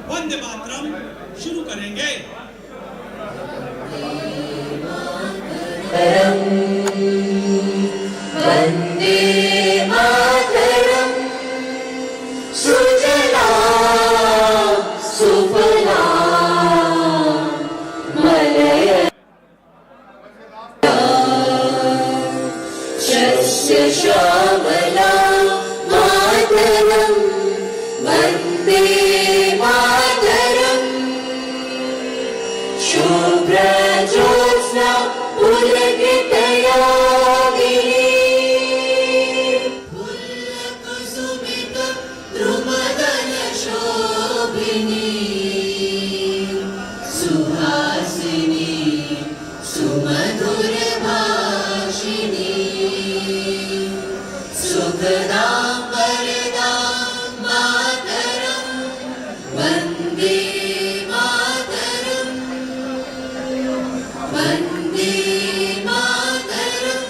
वंदे मातरम शुरू करेंगे। वंदे मातरम सुजलां सुफलां मलयजशीतलां शस्य श्यामलां मातरं वंदे मातरं शुभ्रज्योत्स्ना पुलकितयामिनी फुल्लकुसुमित द्रुमदलशोभिनी सुहासिनी सुमधुरभाषिणी सुखदां वरदां मातरं वन्दे मातरं वन्दे मातरं।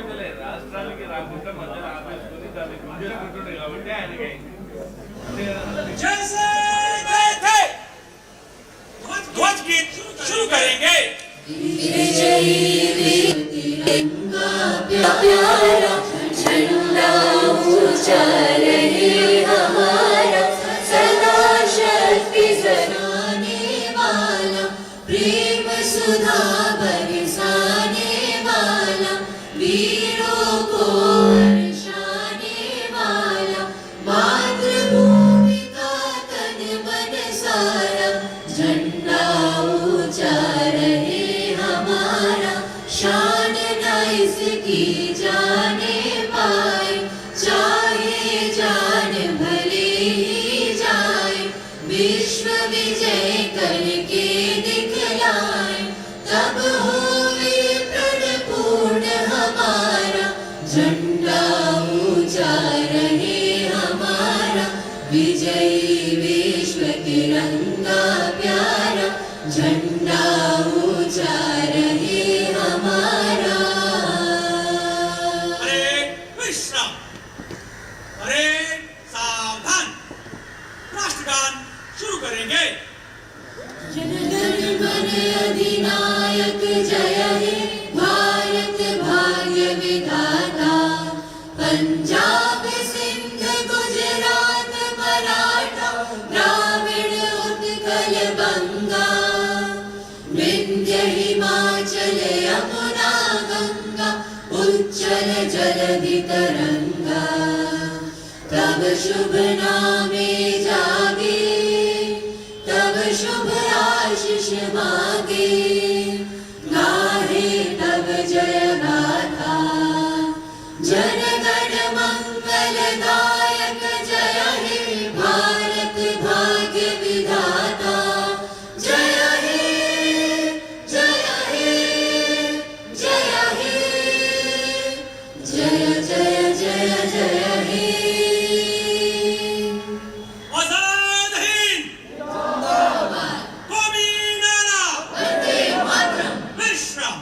చెప్పేదిలే రాష్ట్రానికి రాకుండా మధ్యలో ఆపేసుకుని దాన్ని గుంజేసుకుంటుండే కాబట్టి ఆయనకి అయింది. जैसे गए थे ध्वज गीत शुरू करेंगे। तिरंगा प्यारा झंडा ऊंचा रहे हमारा, सदा शक्ति जगाने वाला, प्रेम सुधा बरसाने वाला, वीरों को हर्षाने वाला, मातृभूमि का तन मन सारा, झंडा ऊंचा रहे हमारा, शान न इसकी जाने पाए, चाहे जान भले ही जाए, विश्व विजय करके दिखलाए, तब होवे प्रण पूर्ण हमारा, झंडा ऊंचा रहे हमारा, विजयी विश्व तिरंगा प्यारा, झंडा ऊंचा रहे हमारा। अरे विश्राम, अरे सावधान, राष्ट्रगान शुरू करेंगे। जनगण मन अधिनायक जय हे भारत भाग्य विधाता, पंजाब सिंध गुजरात मराठा द्राविड़ उत्कल बंगा, विंध्य हिमाचल यमुना गंगा, उच्चल जलधि तरंगा, तब शुभ नामे जागे, तब शुभ आशीष मागे, गाहे तब जय गाथा, जन गण मंगलदायक जय हे भारत भाग्य विधाता, जय हे जय हे जय हे, जय जय जय जय हे। आजाद हिंद कौमी नारा वंदे मातरम। विश्राम।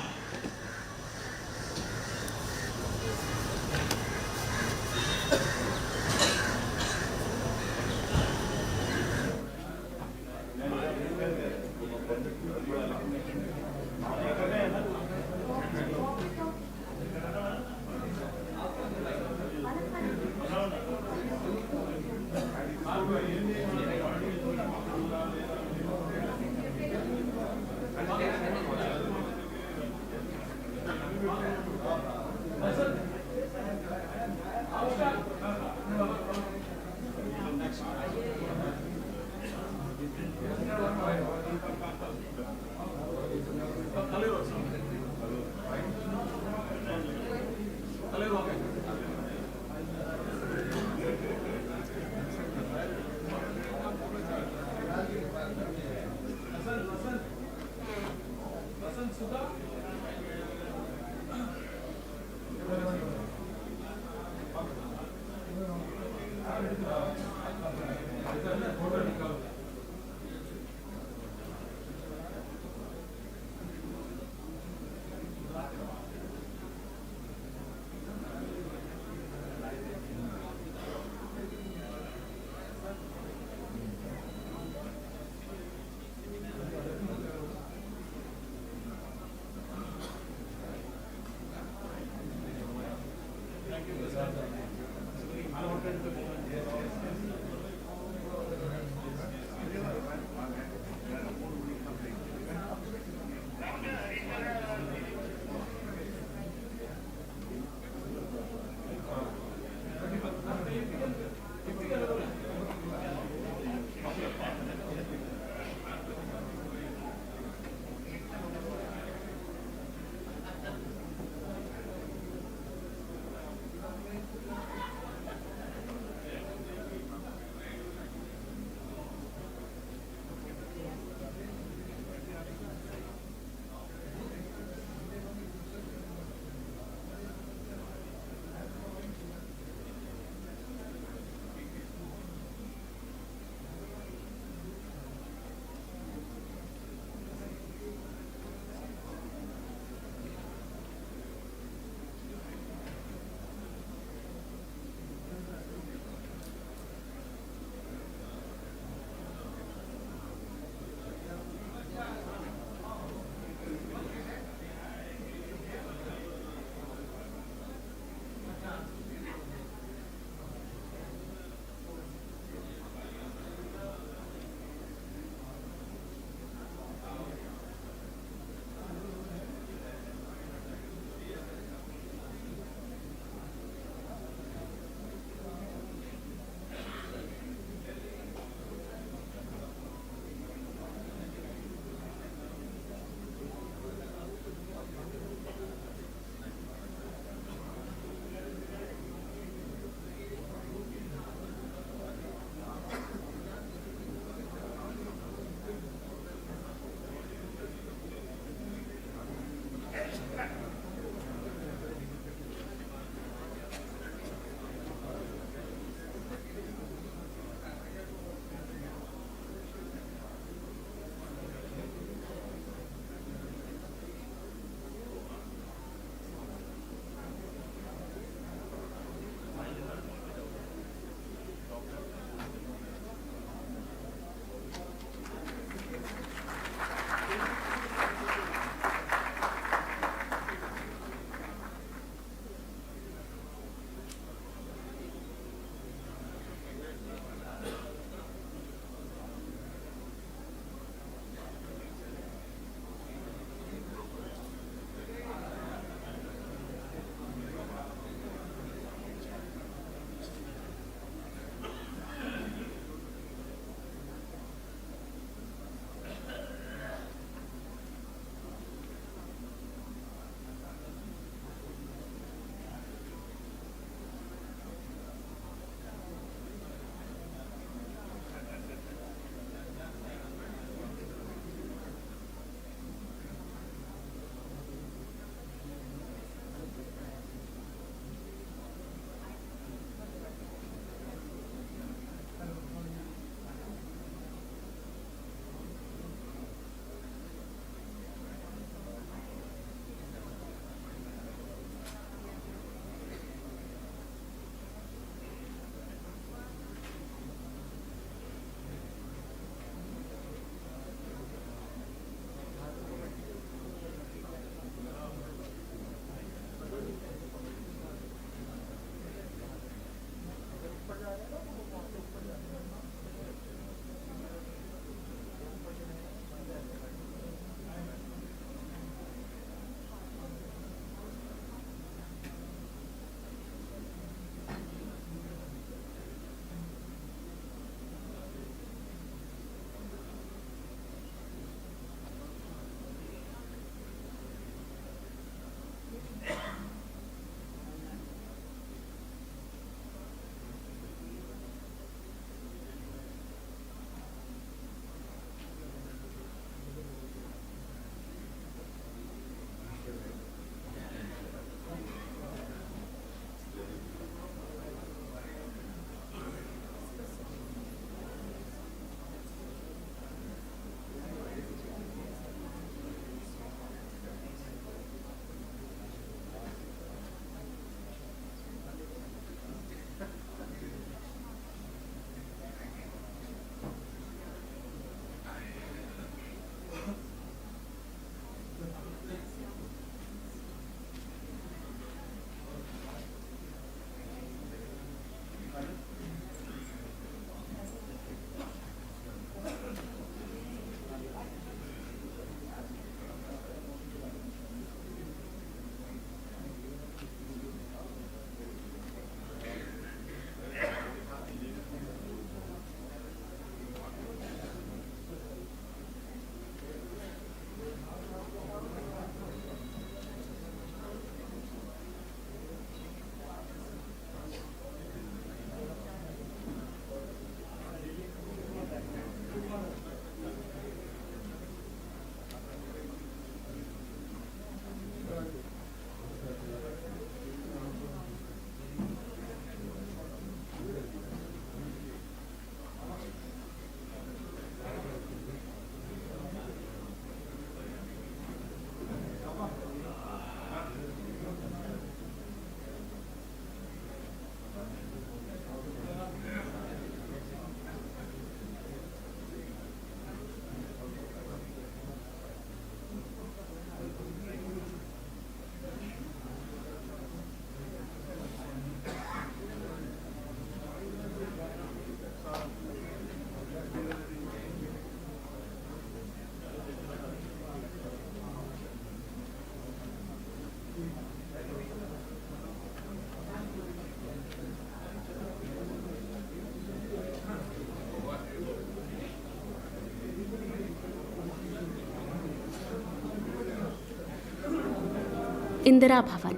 इंदिरा भवन,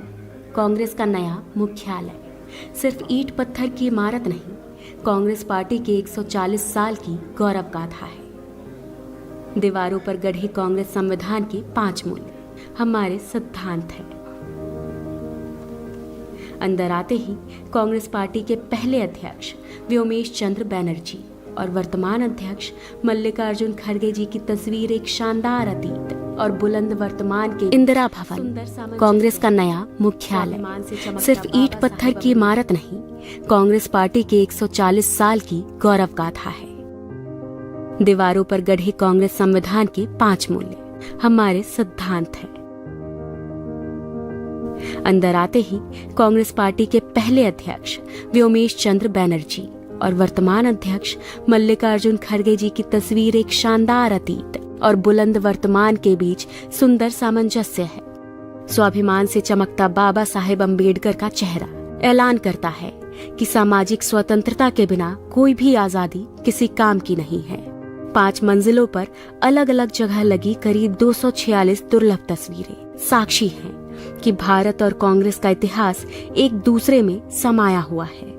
कांग्रेस का नया मुख्यालय। सिर्फ ईंट पत्थर की इमारत नहीं, कांग्रेस पार्टी की 140 साल की गौरव गाथा है। दीवारों पर गढ़े कांग्रेस संविधान के 5 मूल्य हमारे सिद्धांत हैं। अंदर आते ही कांग्रेस पार्टी के पहले अध्यक्ष व्योमेश चंद्र बैनर्जी और वर्तमान अध्यक्ष मल्लिकार्जुन खड़गे जी की तस्वीर एक शानदार अतीत और बुलंद वर्तमान के इंदिरा भवन, कांग्रेस का नया मुख्यालय। सिर्फ ईंट पत्थर की इमारत नहीं, कांग्रेस पार्टी के 140 साल की गौरव गाथा है। दीवारों पर गढ़े कांग्रेस संविधान के 5 मूल्य हमारे सिद्धांत हैं। अंदर आते ही कांग्रेस पार्टी के पहले अध्यक्ष व्योमेश चंद्र बैनर्जी और वर्तमान अध्यक्ष मल्लिकार्जुन खड़गे जी की तस्वीर एक शानदार अतीत और बुलंद वर्तमान के बीच सुंदर सामंजस्य है। स्वाभिमान से चमकता बाबा साहेब अम्बेडकर का चेहरा ऐलान करता है कि सामाजिक स्वतंत्रता के बिना कोई भी आजादी किसी काम की नहीं है। 5 मंजिलों पर अलग अलग जगह लगी करीब 246 दुर्लभ तस्वीरें साक्षी हैं कि भारत और कांग्रेस का इतिहास एक दूसरे में समाया हुआ है।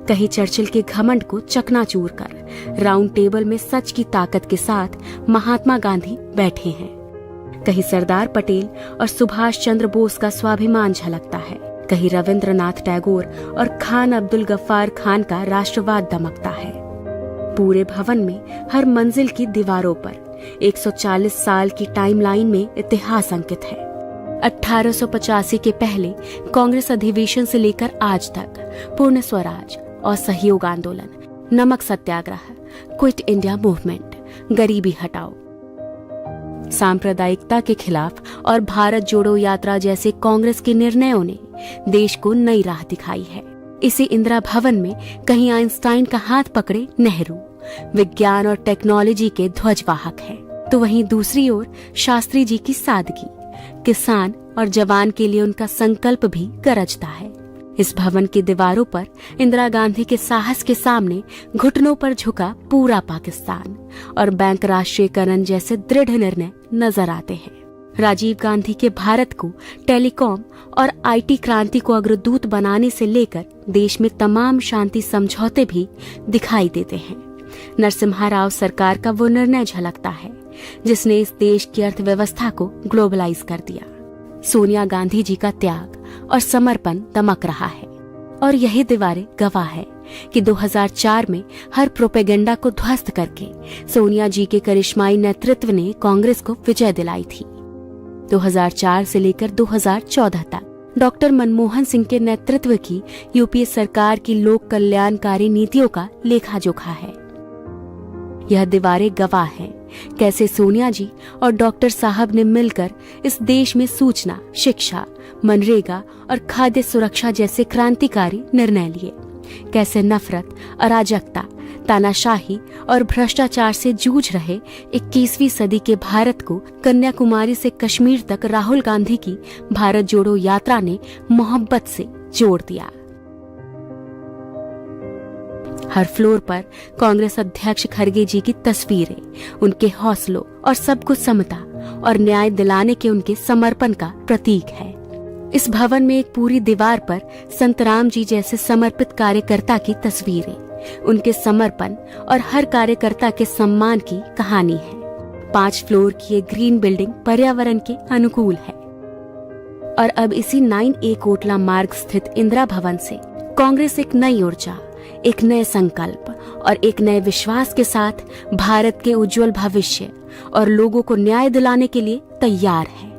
कहीं चर्चिल के घमंड को चकनाचूर कर राउंड टेबल में सच की ताकत के साथ महात्मा गांधी बैठे हैं। कहीं सरदार पटेल और सुभाष चंद्र बोस का स्वाभिमान झलकता है। कहीं रविंद्रनाथ टैगोर और खान अब्दुल गफ्फार खान का राष्ट्रवाद दमकता है। पूरे भवन में हर मंजिल की दीवारों पर 140 साल की टाइमलाइन में इतिहास अंकित है। 1885 के पहले कांग्रेस अधिवेशन से लेकर आज तक पूर्ण स्वराज और सहयोग आंदोलन, नमक सत्याग्रह, क्विट इंडिया मूवमेंट, गरीबी हटाओ, सांप्रदायिकता के खिलाफ और भारत जोड़ो यात्रा जैसे कांग्रेस के निर्णयों ने देश को नई राह दिखाई है। इसी इंदिरा भवन में कहीं आइंस्टाइन का हाथ पकड़े नेहरू विज्ञान और टेक्नोलॉजी के ध्वजवाहक हैं, तो वहीं दूसरी ओर शास्त्री जी की सादगी, किसान और जवान के लिए उनका संकल्प भी गरजता है। इस भवन की दीवारों पर इंदिरा गांधी के साहस के सामने घुटनों पर झुका पूरा पाकिस्तान और बैंक राष्ट्रीयकरण जैसे दृढ़ निर्णय नजर आते हैं। राजीव गांधी के भारत को टेलीकॉम और आईटी क्रांति को अग्रदूत बनाने से लेकर देश में तमाम शांति समझौते भी दिखाई देते हैं। नरसिम्हा राव सरकार का वो निर्णय झलकता है जिसने इस देश की अर्थव्यवस्था को ग्लोबलाइज कर दिया। सोनिया गांधी जी का त्याग और समर्पण दमक रहा है और यही दीवारें गवाह है कि 2004 में हर प्रोपेगेंडा को ध्वस्त करके सोनिया जी के करिश्माई नेतृत्व ने कांग्रेस को विजय दिलाई थी। 2004 से लेकर 2014 तक डॉक्टर मनमोहन सिंह के नेतृत्व की यूपीए सरकार की लोक कल्याणकारी नीतियों का लेखा जोखा है। यह दीवारें गवाह हैं कैसे सोनिया जी और डॉक्टर साहब ने मिलकर इस देश में सूचना, शिक्षा, मनरेगा और खाद्य सुरक्षा जैसे क्रांतिकारी निर्णय लिए। कैसे नफरत, अराजकता, तानाशाही और भ्रष्टाचार से जूझ रहे 21वीं सदी के भारत को कन्याकुमारी से कश्मीर तक राहुल गांधी की भारत जोड़ो यात्रा ने मोहब्बत से जोड़ दिया। हर फ्लोर पर कांग्रेस अध्यक्ष खड़गे जी की तस्वीरें उनके हौसलों और सबको समता और न्याय दिलाने के उनके समर्पण का प्रतीक है। इस भवन में एक पूरी दीवार पर संत राम जी जैसे समर्पित कार्यकर्ता की तस्वीरें, उनके समर्पण और हर कार्यकर्ता के सम्मान की कहानी है। 5 फ्लोर की ये ग्रीन बिल्डिंग पर्यावरण के अनुकूल है और अब इसी 9A कोटला मार्ग स्थित इंदिरा भवन से कांग्रेस एक नई ऊर्जा, एक नए संकल्प और एक नए विश्वास के साथ भारत के उज्जवल भविष्य और लोगों को न्याय दिलाने के लिए तैयार है।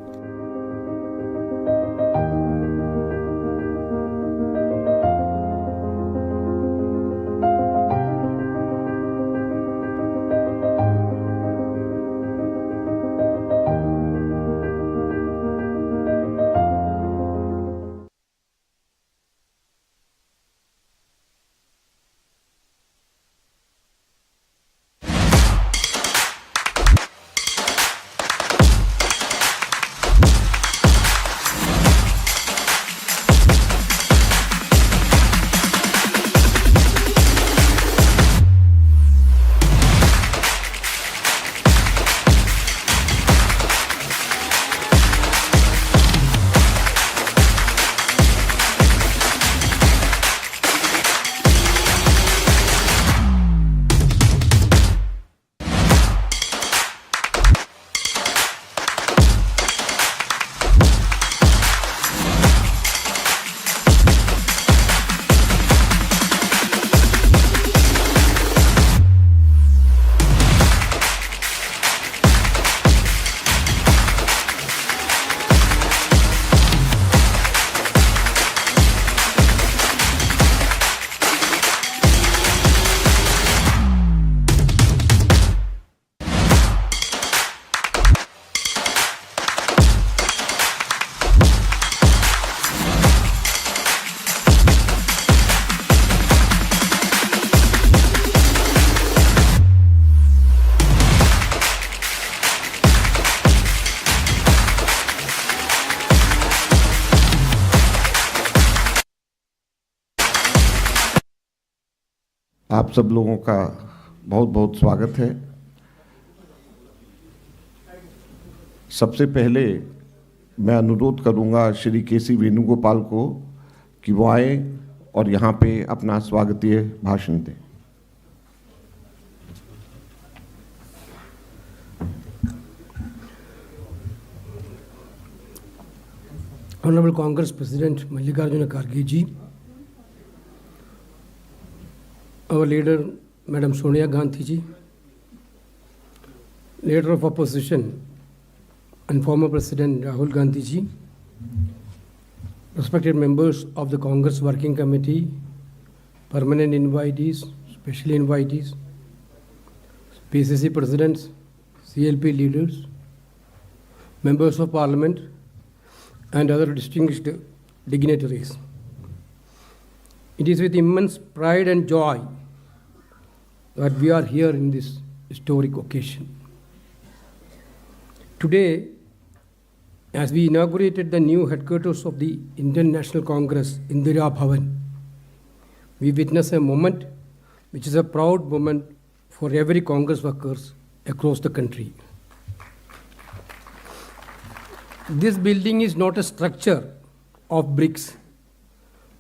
आप सब लोगों का बहुत बहुत स्वागत है। सबसे पहले मैं अनुरोध करूंगा श्री केसी वेणुगोपाल को कि वो आए और यहाँ पे अपना स्वागतीय भाषण दें। Honorable Congress President Mallikarjuna Kharge ji, our leader Madam Sonia Gandhi ji, leader of opposition and former President Rahul Gandhi ji, respected members of the Congress Working Committee, permanent invitees, special invitees, PCC presidents, CLP leaders, members of Parliament, and other distinguished dignitaries. It is with immense pride and joy that we are here in this historic occasion. Today, as we inaugurated the new headquarters of the Indian National Congress, Indira Bhavan, we witness a moment which is a proud moment for every Congress workers across the country. This building is not a structure of bricks,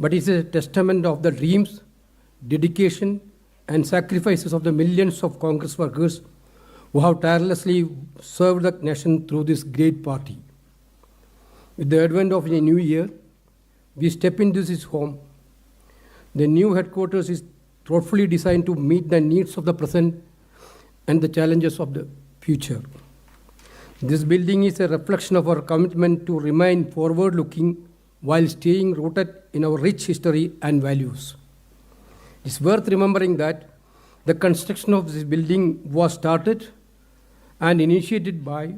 but is a testament of the dreams, dedication, and sacrifices of the millions of Congress workers who have tirelessly served the nation through this great party. With the advent of a new year, we step into this home. The new headquarters is thoughtfully designed to meet the needs of the present and the challenges of the future. This building is a reflection of our commitment to remain forward-looking while staying rooted in our rich history and values. It's worth remembering that the construction of this building was started and initiated by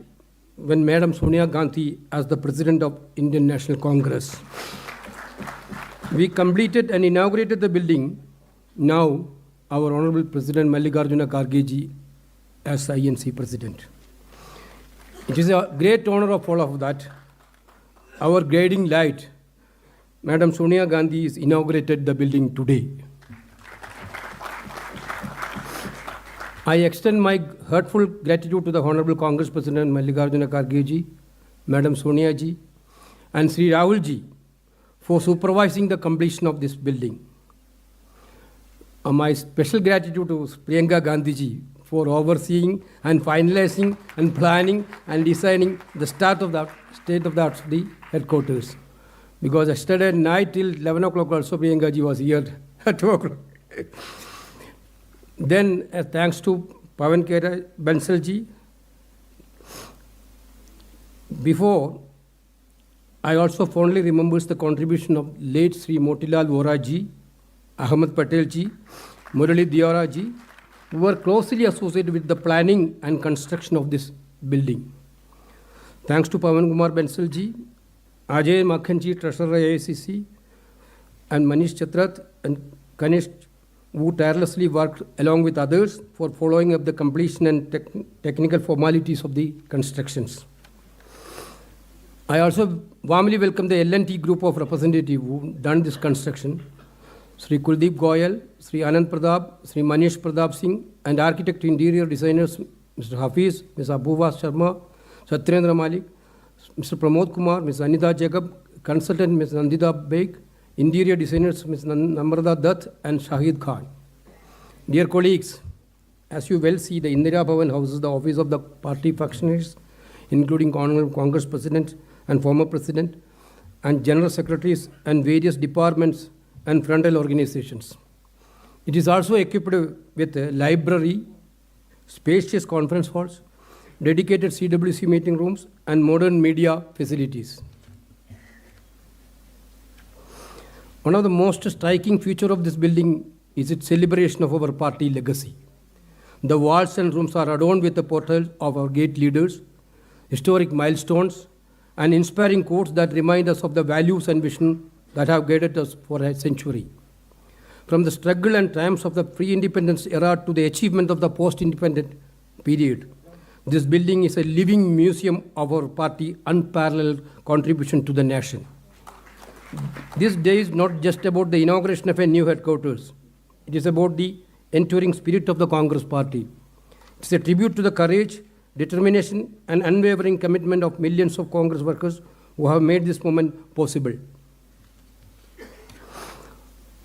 when Madam Sonia Gandhi as the President of Indian National Congress. We completed and inaugurated the building. Now, our Honorable President Mallikarjuna Kharge ji as INC President. It is a great honor of all of that. Our guiding light, Madam Sonia Gandhi, has inaugurated the building today. I extend my heartful gratitude to the Honorable Congress President Mallikarjuna Kharge ji, Madam Sonia ji, and Sri Rahul ji for supervising the completion of this building. My special gratitude to Priyanka Gandhi ji for overseeing and finalizing and planning and designing the state of the art of the headquarters. Because yesterday night till 11 o'clock also Priyanka ji was here at 2 o'clock. Then thanks to Pawan Kera Bansal ji. Before, I also fondly remembers the contribution of late Sri Motilal Vora ji, Ahmed Patel ji, Murali Diora ji, who were closely associated with the planning and construction of this building. Thanks to Pawan Kumar Bansal ji, Ajay Makhan ji, Treasurer AICC, and Manish Chatrat and Ganesh, who tirelessly worked along with others for following up the completion and technical formalities of the constructions. I also warmly welcome the L&T group of representatives who done this construction. Sri Kuldeep Goyal, Sri Anand Pradap, Sri Manish Pradap Singh, and architect interior designers Mr. Hafiz, Ms. Abuva Sharma, Satyendra Malik, Mr. Pramod Kumar, Ms. Anita Jacob, consultant Ms. Nandita Beg, interior designers Ms. Namrata Dutt and Shahid Khan. Dear colleagues, as you well see, the Indira Bhavan houses the office of the party functionaries, including Honorable Congress President and former President, and General Secretaries and various departments and frontal organizations. It is also equipped with a library, spacious conference halls, dedicated CWC meeting rooms, and modern media facilities. One of the most striking features of this building is its celebration of our party legacy. The walls and rooms are adorned with the portraits of our great leaders, historic milestones, and inspiring quotes that remind us of the values and vision that have guided us for a century. From the struggle and triumphs of the pre-independence era to the achievement of the post-independent period, this building is a living museum of our party's unparalleled contribution to the nation. This day is not just about the inauguration of a new headquarters. It is about the enduring spirit of the Congress Party. It's a tribute to the courage, determination, and unwavering commitment of millions of Congress workers who have made this moment possible.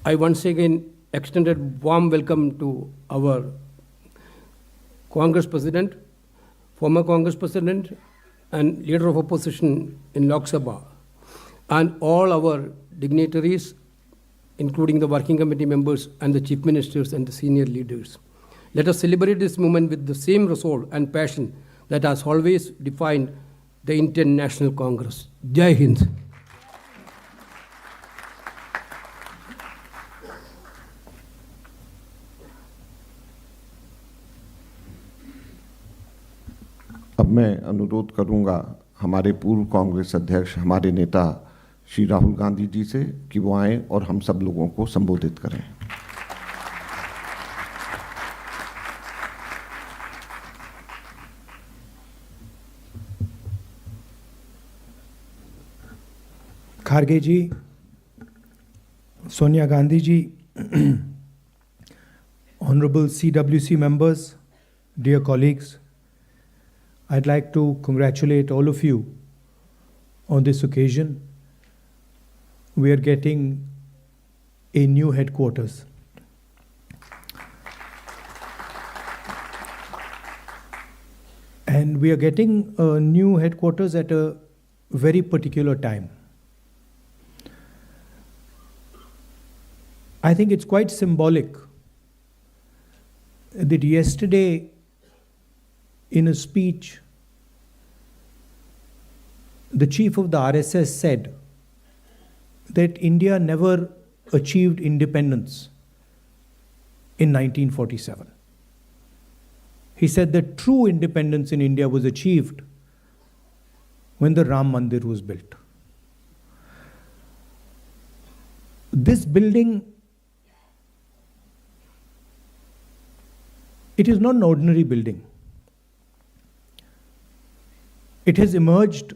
I once again extended warm welcome to our Congress President, former Congress President, and Leader of Opposition in Lok Sabha, and all our dignitaries, including the working committee members and the chief ministers and the senior leaders. Let us celebrate this moment with the same resolve and passion that has always defined the Indian National Congress. Jai Hind. अब मैं अनुरोध करूंगा हमारे पूर्व कांग्रेस अध्यक्ष, हमारे नेता श्री राहुल गांधी जी से कि वो आएं और हम सब लोगों को संबोधित करें। Kharge ji, Sonia Gandhi ji, Honorable CWC members, dear colleagues, I'd like to congratulate all of you on this occasion. We are getting a new headquarters. And we are getting a new headquarters at a very particular time. I think it's quite symbolic that yesterday, in a speech, the chief of the RSS said that India never achieved independence in 1947. He said that true independence in India was achieved when the Ram Mandir was built. This building, it is not an ordinary building. It has emerged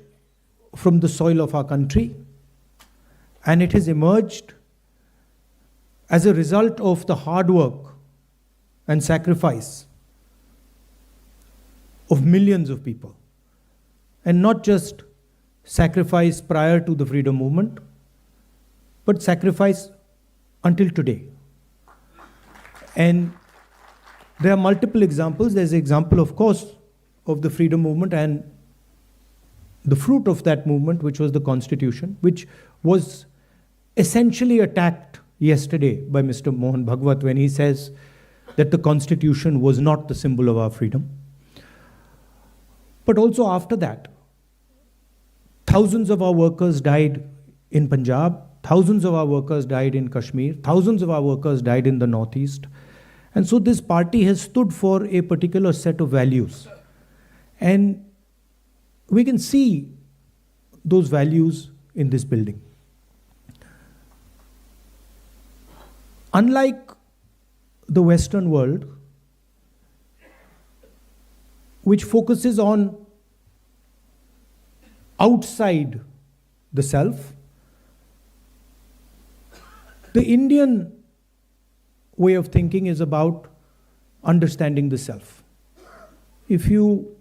from the soil of our country, and it has emerged as a result of the hard work and sacrifice of millions of people. And not just sacrifice prior to the freedom movement, but sacrifice until today. And there are multiple examples. There's an example, of course, of the freedom movement and the fruit of that movement, which was the Constitution, which was essentially attacked yesterday by Mr. Mohan Bhagwat when he says that the Constitution was not the symbol of our freedom. But also after that, thousands of our workers died in Punjab, thousands of our workers died in Kashmir, thousands of our workers died in the Northeast. And so this party has stood for a particular set of values. And we can see those values in this building. Unlike the Western world, which focuses on outside the self, the Indian way of thinking is about understanding the self. If you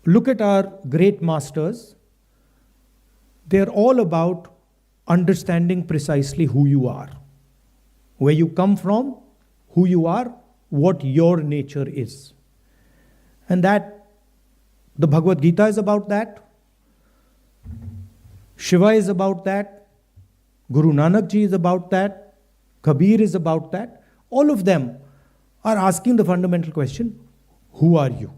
look at our great masters, they're all about understanding precisely who you are, where you come from, who you are, what your nature is. And that, the Bhagavad Gita is about that, Shiva is about that, Guru Nanak Ji is about that, Kabir is about that. All of them are asking the fundamental question, who are you?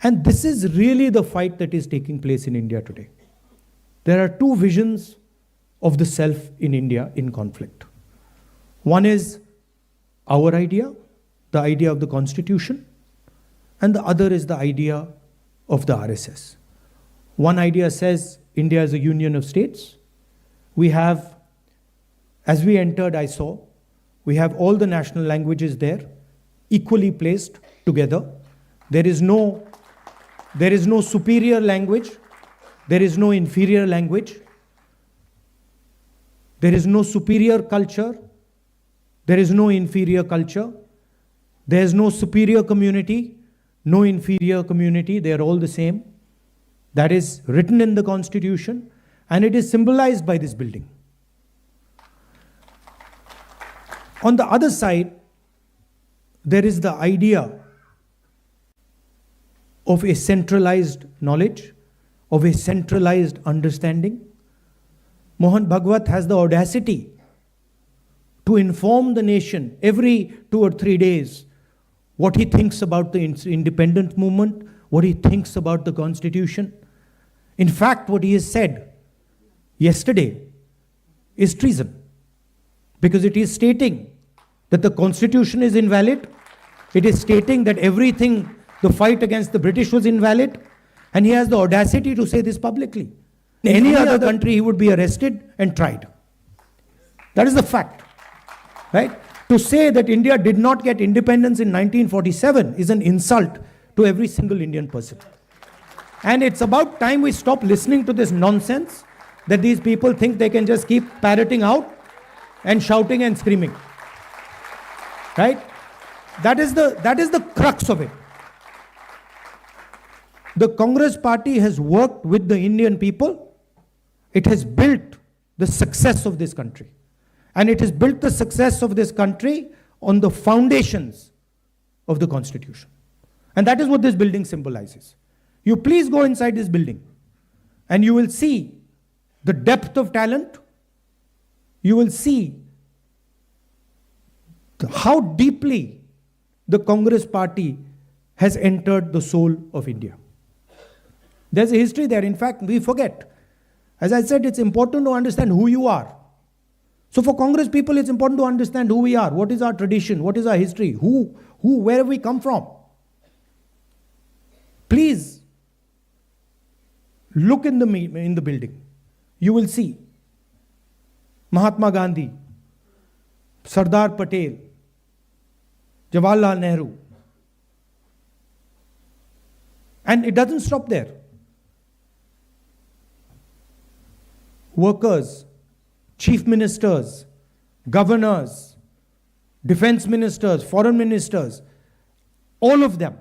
And this is really the fight that is taking place in India today. There are two visions of the self in India in conflict. One is our idea, the idea of the Constitution, and the other is the idea of the RSS. One idea says India is a union of states. We have, as we entered, I saw, we have all the national languages there, equally placed together. There is no superior language. There is no inferior language. There is no superior culture. There is no inferior culture. There is no superior community, no inferior community. They are all the same. That is written in the Constitution, and it is symbolized by this building. On the other side, there is the idea of a centralized knowledge, of a centralized understanding. Mohan Bhagwat has the audacity to inform the nation every 2 or 3 days what he thinks about the independent movement, what he thinks about the Constitution. In fact, what he has said yesterday is treason, because it is stating that the Constitution is invalid. It is stating that everything, the fight against the British was invalid, and he has the audacity to say this publicly. In any other country, he would be arrested and tried. That is the fact, right? To say that India did not get independence in 1947 is an insult to every single Indian person. And it's about time we stop listening to this nonsense that these people think they can just keep parroting out and shouting and screaming. Right? That is the crux of it. The Congress party has worked with the Indian people. It has built the success of this country. And it has built the success of this country on the foundations of the Constitution. And that is what this building symbolizes. You please go inside this building and you will see the depth of talent. You will see how deeply the Congress party has entered the soul of India. There's a history there. In fact, we forget. As I said, it's important to understand who you are. So for Congress people, it's important to understand who we are. What is our tradition? What is our history? Where have we come from? Please look in the building. You will see Mahatma Gandhi, Sardar Patel, Jawaharlal Nehru. And it doesn't stop there. Workers, chief ministers, governors, defense ministers, foreign ministers, all of them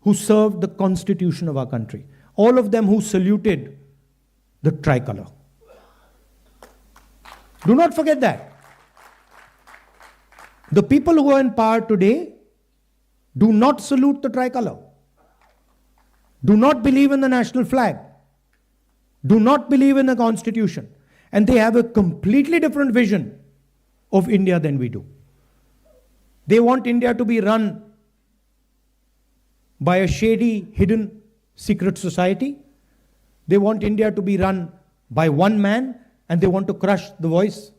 who served the constitution of our country, all of them who saluted the tricolor. Do not forget that. The people who are in power today do not salute the tricolor, do not believe in the national flag, do not believe in the constitution, and they have a completely different vision of India than we do. They want India to be run by a shady, hidden, secret society. They want India to be run by one man, and they want to crush the voice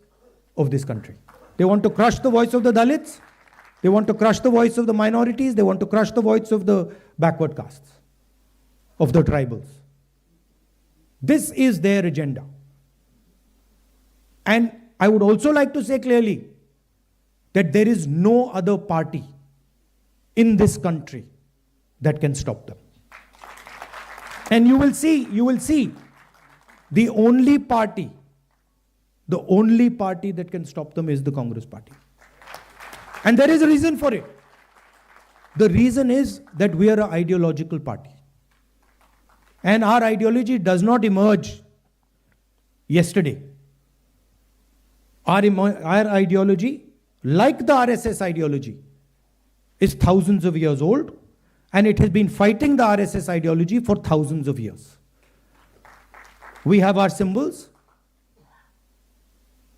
of this country. They want to crush the voice of the Dalits. They want to crush the voice of the minorities. They want to crush the voice of the backward castes, of the tribals. This is their agenda. And I would also like to say clearly that there is no other party in this country that can stop them. And you will see, the only party that can stop them is the Congress party. And there is a reason for it. The reason is that we are an ideological party. And our ideology does not emerge yesterday. Our ideology, like the RSS ideology, is thousands of years old, and it has been fighting the RSS ideology for thousands of years. We have our symbols.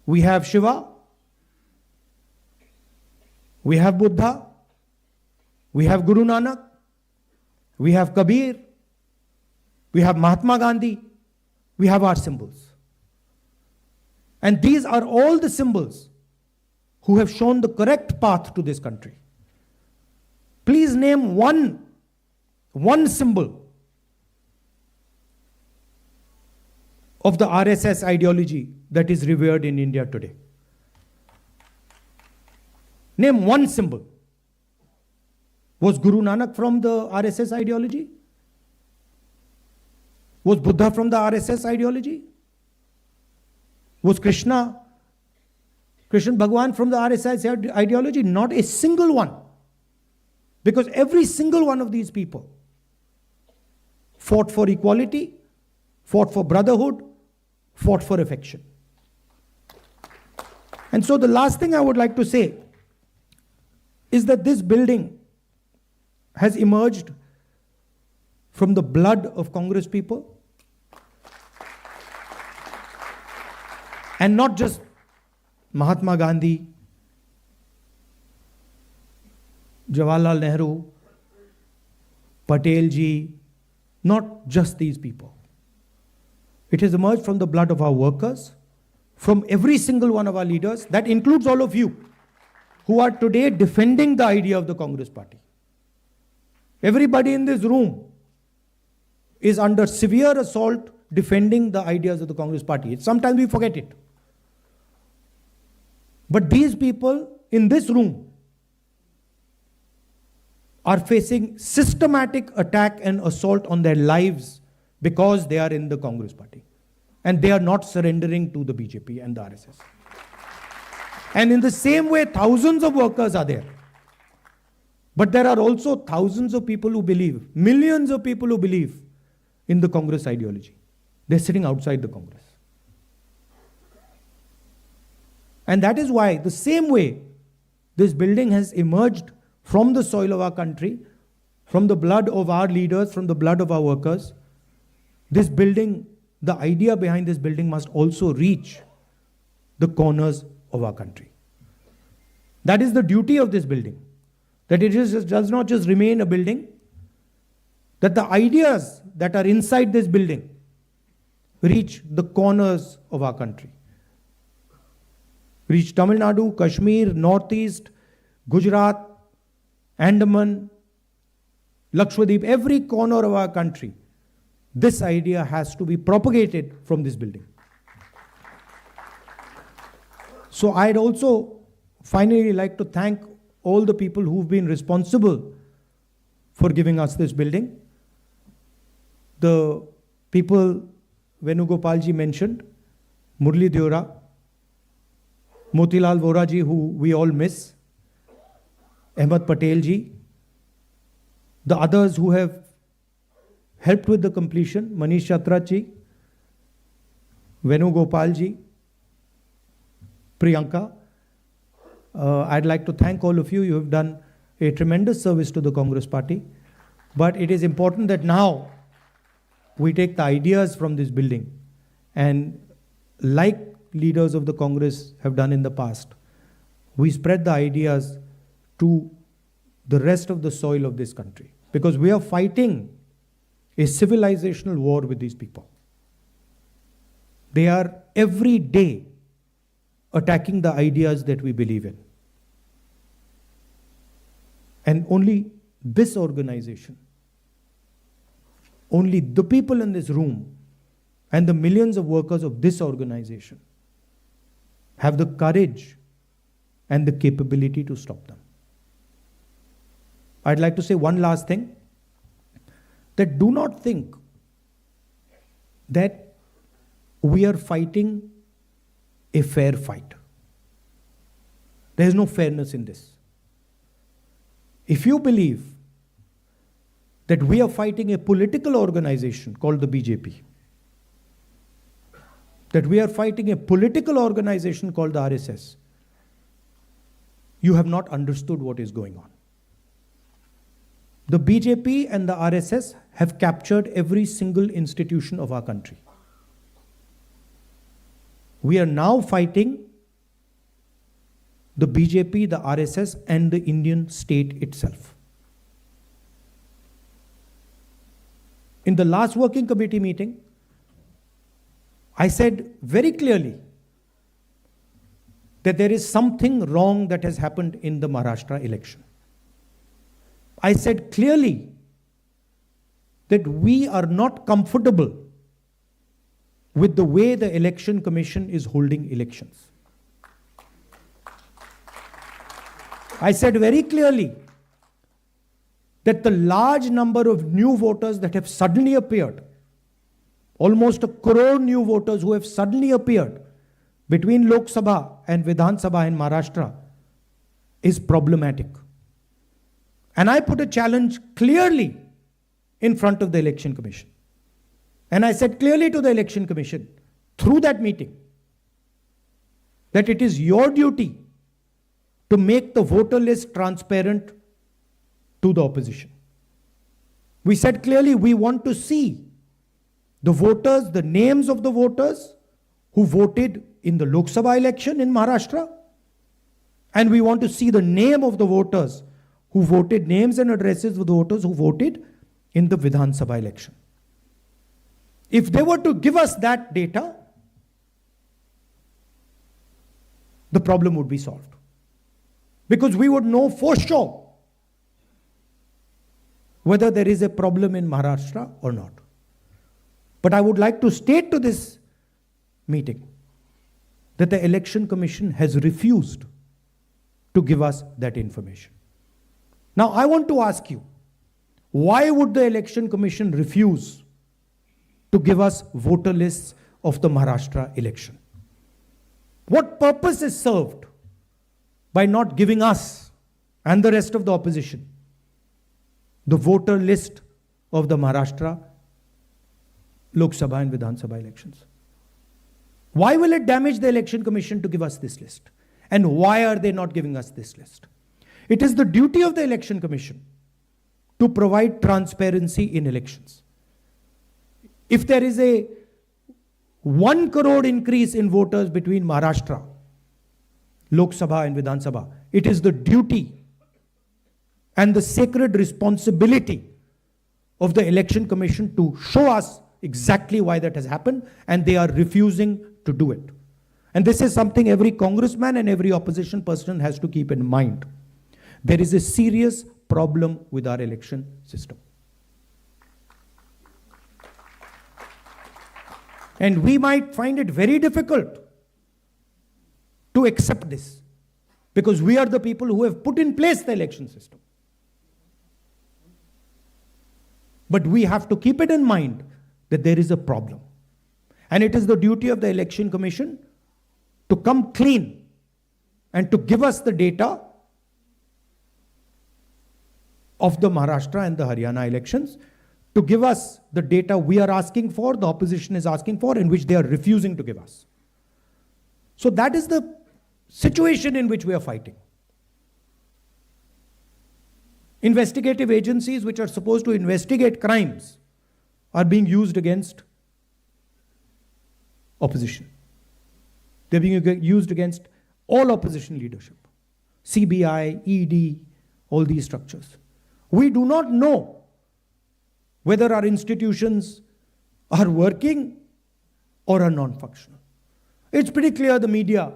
We have Shiva. We have Buddha. We have Guru Nanak. We have Kabir. We have Mahatma Gandhi. We have our symbols. And these are all the symbols who have shown the correct path to this country. Please name one symbol of the RSS ideology that is revered in India today. Name one symbol. Was Guru Nanak from the RSS ideology? Was Buddha from the RSS ideology? Was Krishna Krishna Bhagwan from the RSS ideology? Not a single one. Because every single one of these people fought for equality, fought for brotherhood, fought for affection. And so the last thing I would like to say is that this building has emerged from the blood of Congress people. And not just Mahatma Gandhi, Jawaharlal Nehru, Patel ji, not just these people. It has emerged from the blood of our workers, from every single one of our leaders. That includes all of you who are today defending the idea of the Congress Party. Everybody in this room is under severe assault defending the ideas of the Congress Party. Sometimes we forget it. But these people in this room are facing systematic attack and assault on their lives because they are in the Congress Party. And they are not surrendering to the BJP and the RSS. And in the same way, thousands of workers are there. But there are also thousands of people who believe, millions of people who believe in the Congress ideology. They're sitting outside the Congress. And that is why, the same way this building has emerged from the soil of our country, from the blood of our leaders, from the blood of our workers, this building, the idea behind this building must also reach the corners of our country. That is the duty of this building. That it does not just remain a building, that the ideas that are inside this building reach the corners of our country. Reach Tamil Nadu, Kashmir, Northeast, Gujarat, Andaman, Lakshadweep, every corner of our country. This idea has to be propagated from this building. So I'd also finally like to thank all the people who've been responsible for giving us this building. The people Venugopalji mentioned, Murli Deora, Motilal Vora ji, who we all miss, Ahmed Patel ji, the others who have helped with the completion, Manish Chatra ji, Venugopal ji, Priyanka. I'd like to thank all of you. You have done a tremendous service to the Congress Party. But it is important that now we take the ideas from this building and, like leaders of the Congress have done in the past, we spread the ideas to the rest of the soil of this country. Because we are fighting a civilizational war with these people. They are every day attacking the ideas that we believe in. And only this organization, only the people in this room and the millions of workers of this organization have the courage and the capability to stop them. I'd like to say one last thing, that do not think that we are fighting a fair fight. There is no fairness in this. If you believe that we are fighting a political organization called the BJP, that we are fighting a political organization called the RSS, you have not understood what is going on. The BJP and the RSS have captured every single institution of our country. We are now fighting the BJP, the RSS, and the Indian state itself. In the last working committee meeting, I said very clearly that there is something wrong that has happened in the Maharashtra election. I said clearly that we are not comfortable with the way the Election Commission is holding elections. I said very clearly that the large number of new voters that have suddenly appeared, almost 1 crore new voters who have suddenly appeared, between Lok Sabha and Vidhan Sabha in Maharashtra is problematic. And I put a challenge clearly in front of the Election Commission. And I said clearly to the Election Commission through that meeting that it is your duty to make the voter list transparent to the opposition. We said clearly we want to see the voters, the names of the voters who voted in the Lok Sabha election in Maharashtra, and we want to see the name of the voters who voted, names and addresses of the voters who voted in the Vidhan Sabha election. If they were to give us that data, the problem would be solved. Because we would know for sure whether there is a problem in Maharashtra or not. But I would like to state to this meeting that the Election Commission has refused to give us that information. Now, I want to ask you, why would the Election Commission refuse to give us voter lists of the Maharashtra election? What purpose is served by not giving us and the rest of the opposition the voter list of the Maharashtra Lok Sabha and Vidhan Sabha elections? Why will it damage the Election Commission to give us this list? And why are they not giving us this list? It is the duty of the Election Commission to provide transparency in elections. If there is a 1 crore increase in voters between Maharashtra, Lok Sabha and Vidhan Sabha, it is the duty and the sacred responsibility of the Election Commission to show us exactly why that has happened, and they are refusing to do it. And this is something every congressman and every opposition person has to keep in mind. There is a serious problem with our election system. And we might find it very difficult to accept this, because we are the people who have put in place the election system. But we have to keep it in mind that there is a problem. And it is the duty of the Election Commission to come clean and to give us the data of the Maharashtra and the Haryana elections, to give us the data we are asking for, the opposition is asking for, in which they are refusing to give us. So that is the situation in which we are fighting. Investigative agencies which are supposed to investigate crimes are being used against opposition. They're being used against all opposition leadership. CBI, ED, all these structures. We do not know whether our institutions are working or are non-functional. It's pretty clear the media,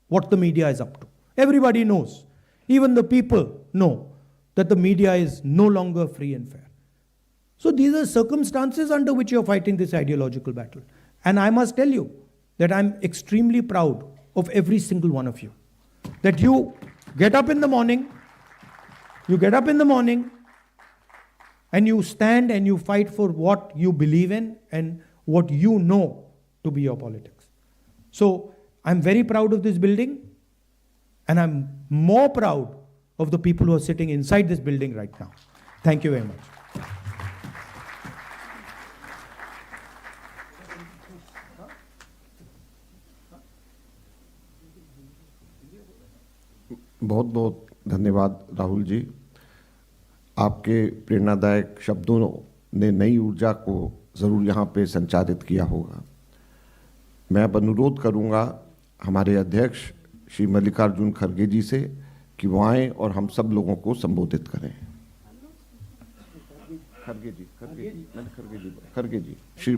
what the media is up to. Everybody knows. Even the people know that the media is no longer free and fair. So these are circumstances under which you're fighting this ideological battle. And I must tell you that I'm extremely proud of every single one of you. That you get up in the morning, and you stand and you fight for what you believe in and what you know to be your politics. So I'm very proud of this building, and I'm more proud of the people who are sitting inside this building right now. Thank you very much. बहुत बहुत धन्यवाद राहुल जी। आपके प्रेरणादायक शब्दों ने नई ऊर्जा को ज़रूर यहाँ पे संचारित किया होगा। मैं अब अनुरोध करूँगा हमारे अध्यक्ष श्री मल्लिकार्जुन खड़गे जी से कि वो आएँ और हम सब लोगों को संबोधित करें। खड़गे जी श्री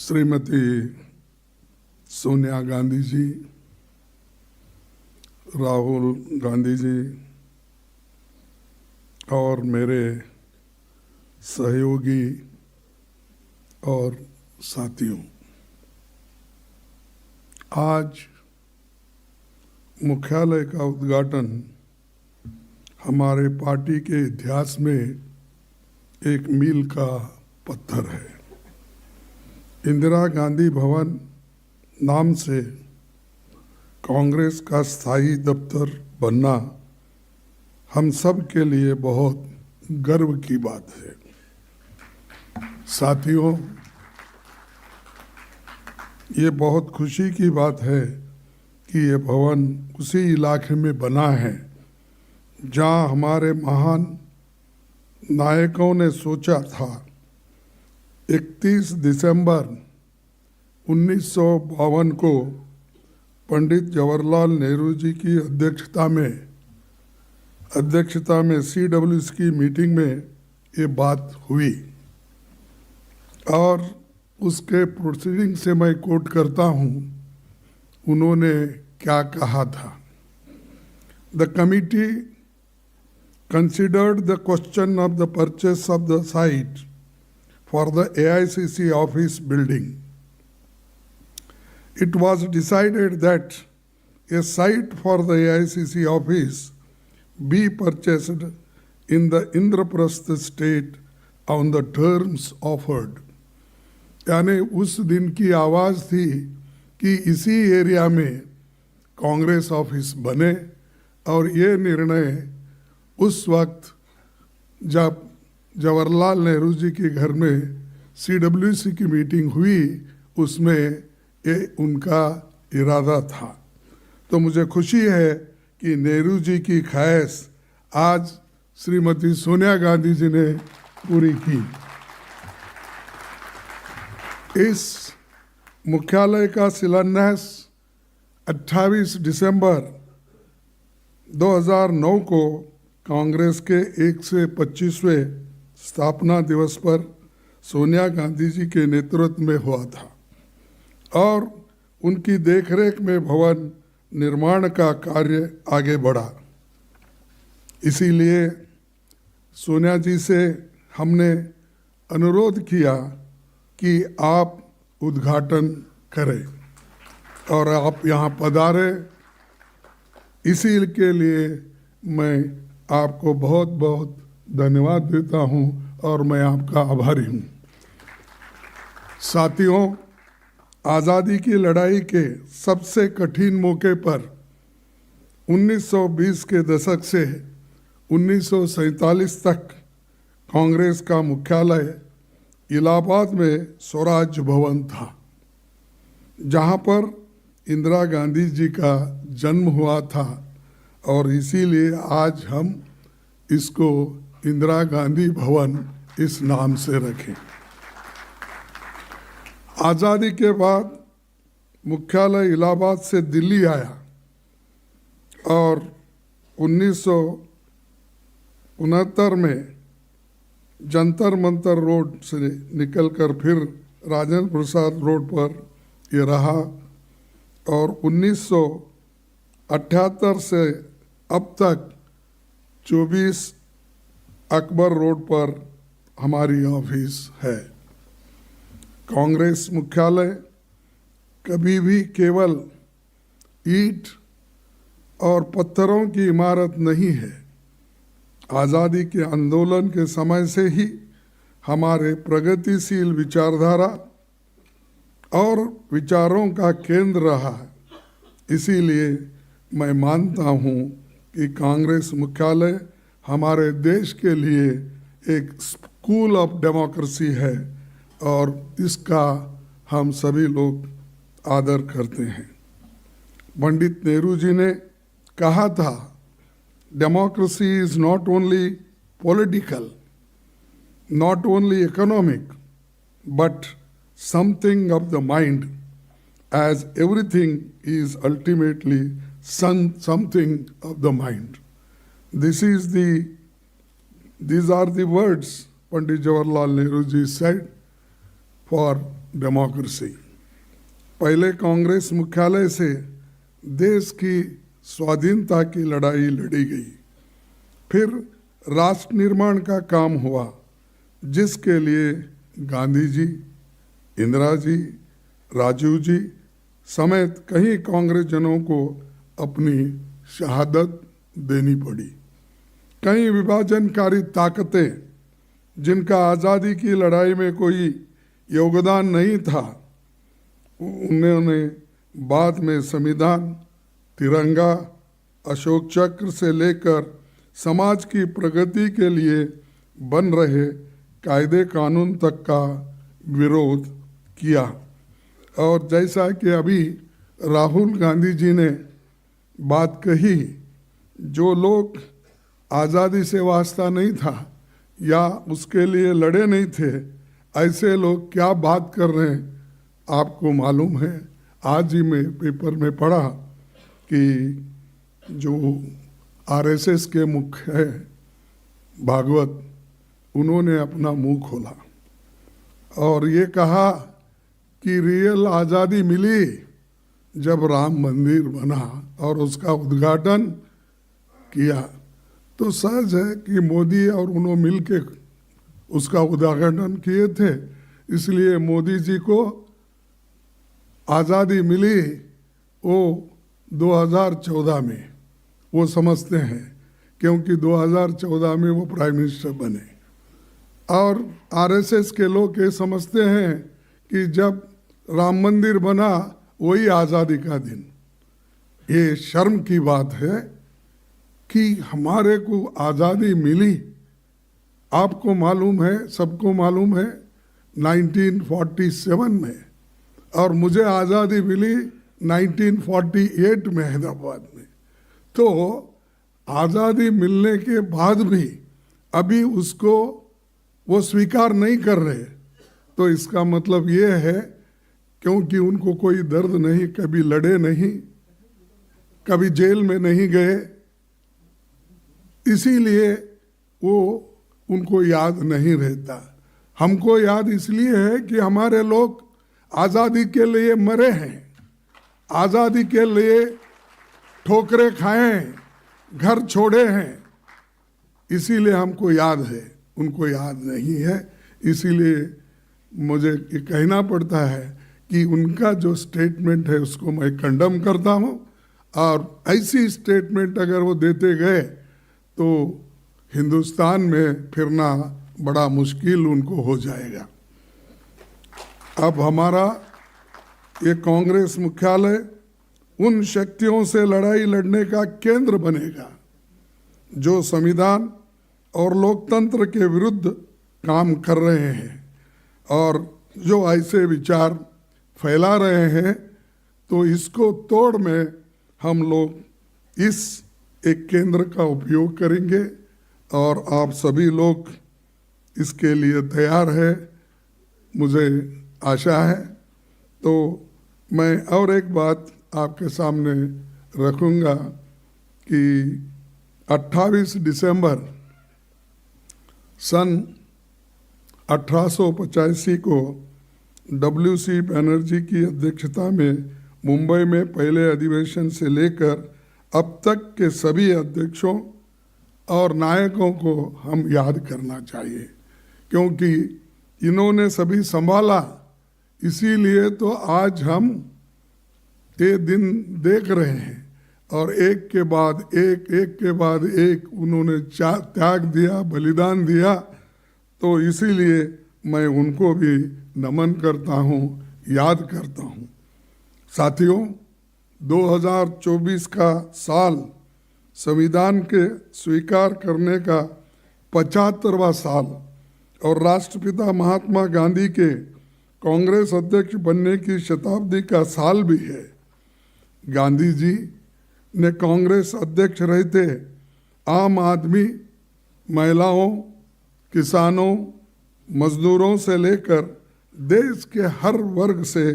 श्रीमती सोनिया गांधी जी, राहुल गांधी जी और मेरे सहयोगी और साथियों, आज मुख्यालय का उद्घाटन हमारे पार्टी के इतिहास में एक मील का पत्थर है। इंदिरा गांधी भवन नाम से कांग्रेस का स्थायी दफ्तर बनना हम सब के लिए बहुत गर्व की बात है। साथियों, ये बहुत खुशी की बात है कि ये भवन उसी इलाके में बना है जहां हमारे महान नायकों ने सोचा था 31 दिसंबर 1952 को पंडित जवाहरलाल नेहरू जी की अध्यक्षता में CWC की मीटिंग में ये बात हुई और उसके प्रोसीडिंग से मैं कोट करता हूँ, उन्होंने क्या कहा था। The committee considered the question of the purchase of the site for the AICC office building. It was decided that a site for the AICC office be purchased in the Indraprastha state on the terms offered. यानी उस दिन की आवाज़ थी कि इसी area में Congress office बने और ये निर्णय उस वक्त जब जवाहरलाल नेहरू जी के घर में CWC की मीटिंग हुई, उसमें ये उनका इरादा था। तो मुझे खुशी है कि नेहरू जी की ख्वाहिश आज श्रीमती सोनिया गांधी जी ने पूरी की। इस मुख्यालय का शिलान्यास 28 दिसंबर 2009 को कांग्रेस के 125वें स्थापना दिवस पर सोनिया गांधी जी के नेतृत्व में हुआ था और उनकी देखरेख में भवन निर्माण का कार्य आगे बढ़ा। इसीलिए सोनिया जी से हमने अनुरोध किया कि आप उद्घाटन करें और आप यहाँ पधारे। इसी के लिए मैं आपको बहुत बहुत धन्यवाद देता हूँ और मैं आपका आभारी हूँ। साथियों, आज़ादी की लड़ाई के सबसे कठिन मौके पर 1920 के दशक से 1947 तक कांग्रेस का मुख्यालय इलाहाबाद में स्वराज भवन था, जहाँ पर इंदिरा गांधी जी का जन्म हुआ था और इसीलिए आज हम इसको इंदिरा गांधी भवन इस नाम से रखें। आज़ादी के बाद मुख्यालय इलाहाबाद से दिल्ली आया और 1969 में जंतर मंतर रोड से निकलकर फिर राजेंद्र प्रसाद रोड पर ये रहा और 1978 से अब तक 24 अकबर रोड पर हमारी ऑफिस है। कांग्रेस मुख्यालय कभी भी केवल ईंट और पत्थरों की इमारत नहीं है। आज़ादी के आंदोलन के समय से ही हमारे प्रगतिशील विचारधारा और विचारों का केंद्र रहा है। इसीलिए मैं मानता हूँ कि कांग्रेस मुख्यालय हमारे देश के लिए एक स्कूल ऑफ डेमोक्रेसी है और इसका हम सभी लोग आदर करते हैं। पंडित नेहरू जी ने कहा था, democracy is not only political, not only economic, but something of the mind, as everything is ultimately something of the mind. These are the words Pandit Jawaharlal Nehru ji said for democracy. पहले कांग्रेस मुख्यालय से देश की स्वाधीनता की लड़ाई लड़ी गई, फिर राष्ट्र निर्माण का काम हुआ जिसके लिए गांधी जी, इंदिरा जी, राजीव जी समेत कई कांग्रेस जनों को अपनी शहादत देनी पड़ी। कई विभाजनकारी ताकतें जिनका आज़ादी की लड़ाई में कोई योगदान नहीं था, उन्होंने बाद में संविधान, तिरंगा, अशोक चक्र से लेकर समाज की प्रगति के लिए बन रहे कायदे कानून तक का विरोध किया। और जैसा कि अभी राहुल गांधी जी ने बात कही, जो लोग आज़ादी से वास्ता नहीं था या उसके लिए लड़े नहीं थे, ऐसे लोग क्या बात कर रहे हैं आपको मालूम है। आज ही मैं पेपर में पढ़ा कि जो आरएसएस के मुख्य है भागवत, उन्होंने अपना मुंह खोला और ये कहा कि रियल आज़ादी मिली जब राम मंदिर बना और उसका उद्घाटन किया। तो सहज है कि मोदी और उन्होंने मिल के उसका उद्घाटन किए थे, इसलिए मोदी जी को आज़ादी मिली वो 2014 में, वो समझते हैं, क्योंकि 2014 में वो प्राइम मिनिस्टर बने। और आरएसएस के लोग ये समझते हैं कि जब राम मंदिर बना वही आज़ादी का दिन। ये शर्म की बात है कि हमारे को आज़ादी मिली, आपको मालूम है, सबको मालूम है, 1947 में, और मुझे आज़ादी मिली 1948 में हैदराबाद में। तो आज़ादी मिलने के बाद भी अभी उसको वो स्वीकार नहीं कर रहे, तो इसका मतलब ये है क्योंकि उनको कोई दर्द नहीं, कभी लड़े नहीं, कभी जेल में नहीं गए, इसीलिए वो उनको याद नहीं रहता। हमको याद इसलिए है कि हमारे लोग आज़ादी के लिए मरे हैं, आज़ादी के लिए ठोकरें खाए हैं, घर छोड़े हैं, इसीलिए हमको याद है, उनको याद नहीं है। इसीलिए मुझे ये कहना पड़ता है कि उनका जो स्टेटमेंट है उसको मैं कंडम करता हूँ, और ऐसी स्टेटमेंट अगर वो देते गए तो हिंदुस्तान में फिरना बड़ा मुश्किल उनको हो जाएगा। अब हमारा ये कांग्रेस मुख्यालय उन शक्तियों से लड़ाई लड़ने का केंद्र बनेगा जो संविधान और लोकतंत्र के विरुद्ध काम कर रहे हैं और जो ऐसे विचार फैला रहे हैं। तो इसको तोड़ में हम लोग इस एक केंद्र का उपयोग करेंगे और आप सभी लोग इसके लिए तैयार है, मुझे आशा है। तो मैं और एक बात आपके सामने रखूंगा कि 28 दिसंबर सन 1885 को WC बनर्जी की अध्यक्षता में मुंबई में पहले अधिवेशन से लेकर अब तक के सभी अध्यक्षों और नायकों को हम याद करना चाहिए, क्योंकि इन्होंने सभी संभाला। इसीलिए तो आज हम ये दिन देख रहे हैं और एक के बाद एक, एक के बाद एक उन्होंने त्याग दिया, बलिदान दिया। तो इसीलिए मैं उनको भी नमन करता हूँ, याद करता हूँ। साथियों, 2024 का साल संविधान के स्वीकार करने का 75वां साल और राष्ट्रपिता महात्मा गांधी के कांग्रेस अध्यक्ष बनने की शताब्दी का साल भी है। गांधी जी ने कांग्रेस अध्यक्ष रहते आम आदमी, महिलाओं, किसानों, मजदूरों से लेकर देश के हर वर्ग से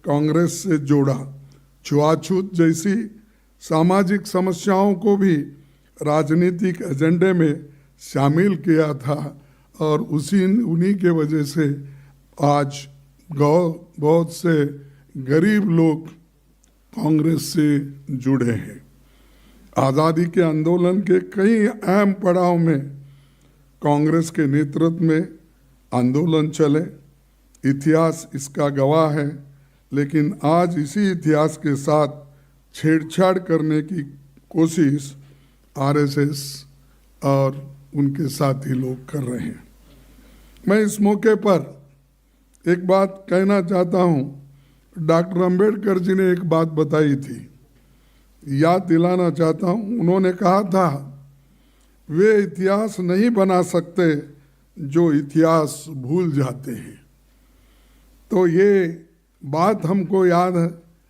कांग्रेस से जोड़ा। छुआछूत जैसी सामाजिक समस्याओं को भी राजनीतिक एजेंडे में शामिल किया था और उन्हीं के वजह से आज बहुत से गरीब लोग कांग्रेस से जुड़े हैं। आज़ादी के आंदोलन के कई अहम पड़ाव में कांग्रेस के नेतृत्व में आंदोलन चले, इतिहास इसका गवाह है। लेकिन आज इसी इतिहास के साथ छेड़छाड़ करने की कोशिश आरएसएस और उनके साथी लोग कर रहे हैं। मैं इस मौके पर एक बात कहना चाहता हूँ। डॉक्टर अंबेडकर जी ने एक बात बताई थी, याद दिलाना चाहता हूँ। उन्होंने कहा था, वे इतिहास नहीं बना सकते जो इतिहास भूल जाते हैं। तो ये बात हमको याद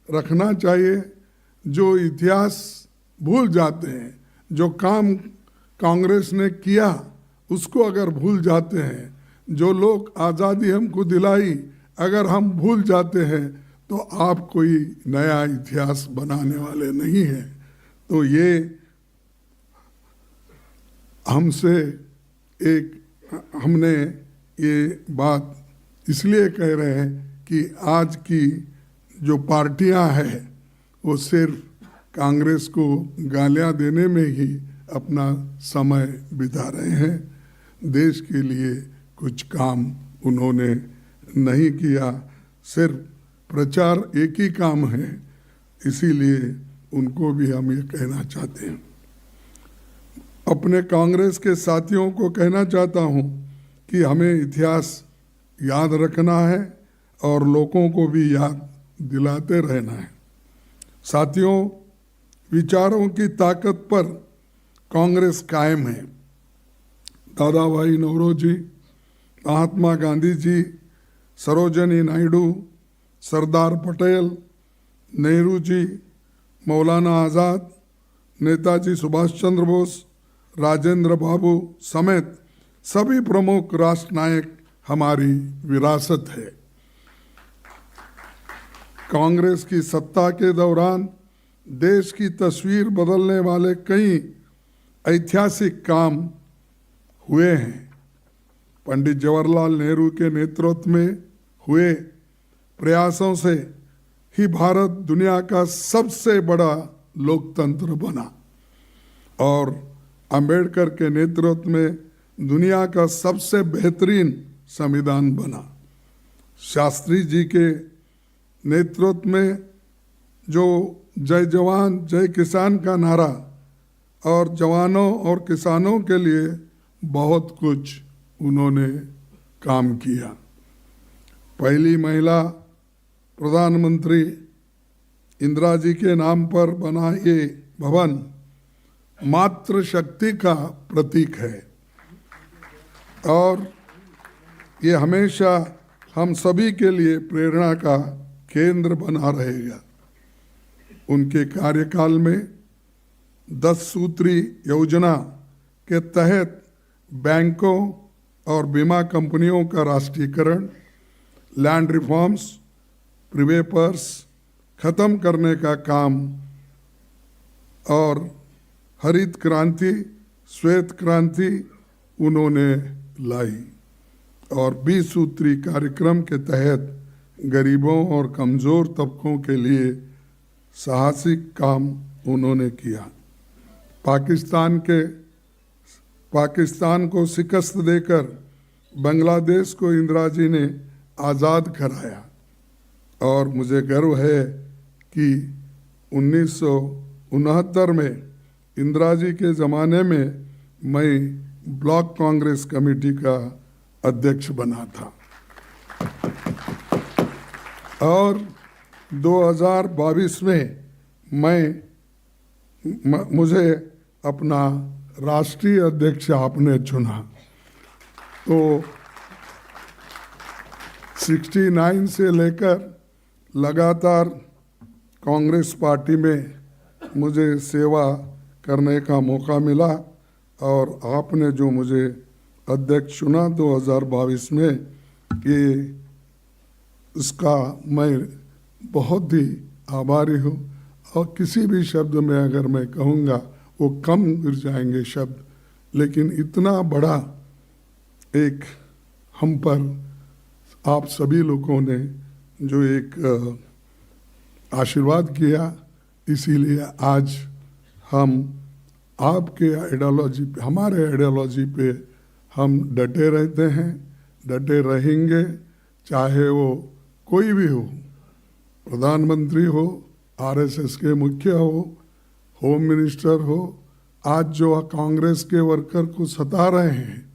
रखना चाहिए। जो इतिहास भूल जाते हैं, जो काम कांग्रेस ने किया उसको अगर भूल जाते हैं, जो लोग आज़ादी हमको दिलाई अगर हम भूल जाते हैं, तो आप कोई नया इतिहास बनाने वाले नहीं हैं। तो ये हमने ये बात इसलिए कह रहे हैं कि आज की जो पार्टियां हैं वो सिर्फ कांग्रेस को गालियां देने में ही अपना समय बिता रहे हैं। देश के लिए कुछ काम उन्होंने नहीं किया, सिर्फ प्रचार एक ही काम है। इसीलिए उनको भी हम ये कहना चाहते हैं। अपने कांग्रेस के साथियों को कहना चाहता हूँ कि हमें इतिहास याद रखना है और लोगों को भी याद दिलाते रहना है। साथियों, विचारों की ताकत पर कांग्रेस कायम है। दादा भाई नौरोजी, महात्मा गांधी जी, सरोजिनी नायडू, सरदार पटेल, नेहरू जी, मौलाना आज़ाद, नेताजी सुभाष चंद्र बोस, राजेंद्र बाबू समेत सभी प्रमुख राष्ट्र नायक हमारी विरासत है। कांग्रेस की सत्ता के दौरान देश की तस्वीर बदलने वाले कई ऐतिहासिक काम हुए हैं। पंडित जवाहरलाल नेहरू के नेतृत्व में हुए प्रयासों से ही भारत दुनिया का सबसे बड़ा लोकतंत्र बना और अंबेडकर के नेतृत्व में दुनिया का सबसे बेहतरीन संविधान बना। शास्त्री जी के नेतृत्व में जो जय जवान जय किसान का नारा और जवानों और किसानों के लिए बहुत कुछ उन्होंने काम किया। पहली महिला प्रधानमंत्री इंदिरा जी के नाम पर बना ये भवन मातृ शक्ति का प्रतीक है और ये हमेशा हम सभी के लिए प्रेरणा का केंद्र बना रहेगा। उनके कार्यकाल में 10 सूत्री योजना के तहत बैंकों और बीमा कंपनियों का राष्ट्रीयकरण, लैंड रिफॉर्म्स, प्रीवेपर्स खत्म करने का काम और हरित क्रांति, श्वेत क्रांति उन्होंने लाई और 20 सूत्री कार्यक्रम के तहत गरीबों और कमज़ोर तबकों के लिए साहसिक काम उन्होंने किया। पाकिस्तान को शिकस्त देकर बांग्लादेश को इंदिरा जी ने आज़ाद कराया और मुझे गर्व है कि 1969 में इंदिरा जी के ज़माने में मैं ब्लॉक कांग्रेस कमेटी का अध्यक्ष बना था और 2022 में मुझे अपना राष्ट्रीय अध्यक्ष आपने चुना। तो 69 से लेकर लगातार कांग्रेस पार्टी में मुझे सेवा करने का मौका मिला और आपने जो मुझे अध्यक्ष चुना 2022 में, ये इसका मैं बहुत ही आभारी हूँ और किसी भी शब्द में अगर मैं कहूँगा वो कम गिर जाएंगे शब्द, लेकिन इतना बड़ा एक हम पर आप सभी लोगों ने जो एक आशीर्वाद किया, इसीलिए आज हम आपके आइडियोलॉजी पे, हमारे आइडियोलॉजी पे हम डटे रहते हैं, डटे रहेंगे, चाहे वो कोई भी हो, प्रधानमंत्री हो, आरएसएस के मुखिया हो, होम मिनिस्टर हो, आज जो कांग्रेस के वर्कर को सता रहे हैं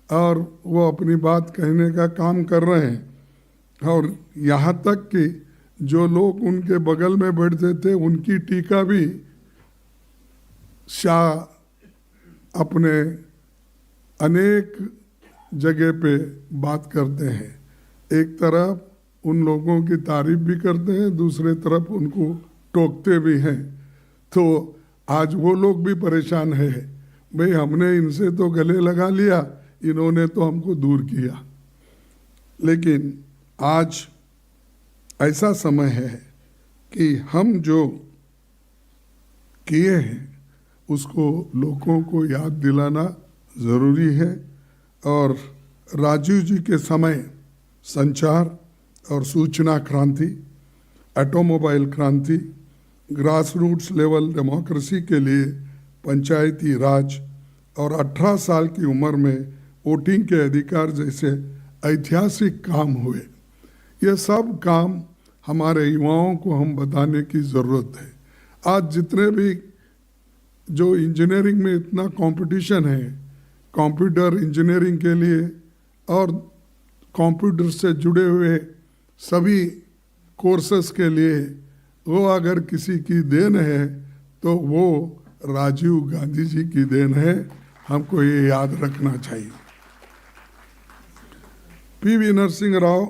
और वो अपनी बात कहने का काम कर रहे हैं, और यहाँ तक कि जो लोग उनके बगल में बैठते थे उनकी टीका भी शाह अपने अनेक जगह पे बात करते हैं। एक तरफ उन लोगों की तारीफ भी करते हैं, दूसरे तरफ उनको टोकते भी हैं। तो आज वो लोग भी परेशान है, भाई हमने इनसे तो गले लगा लिया, इन्होंने तो हमको दूर किया। लेकिन आज ऐसा समय है कि हम जो किए हैं उसको लोगों को याद दिलाना ज़रूरी है। और राजीव जी के समय संचार और सूचना क्रांति, ऑटोमोबाइल क्रांति, ग्रास रूट्स लेवल डेमोक्रेसी के लिए पंचायती राज और 18 साल की उम्र में वोटिंग के अधिकार जैसे ऐतिहासिक काम हुए। ये सब काम हमारे युवाओं को हम बताने की ज़रूरत है। आज जितने भी जो इंजीनियरिंग में इतना कंपटीशन है, कंप्यूटर इंजीनियरिंग के लिए और कंप्यूटर से जुड़े हुए सभी कोर्सेस के लिए, वो अगर किसी की देन है तो वो राजीव गांधी जी की देन है। हमको ये याद रखना चाहिए। पीवी नरसिंह राव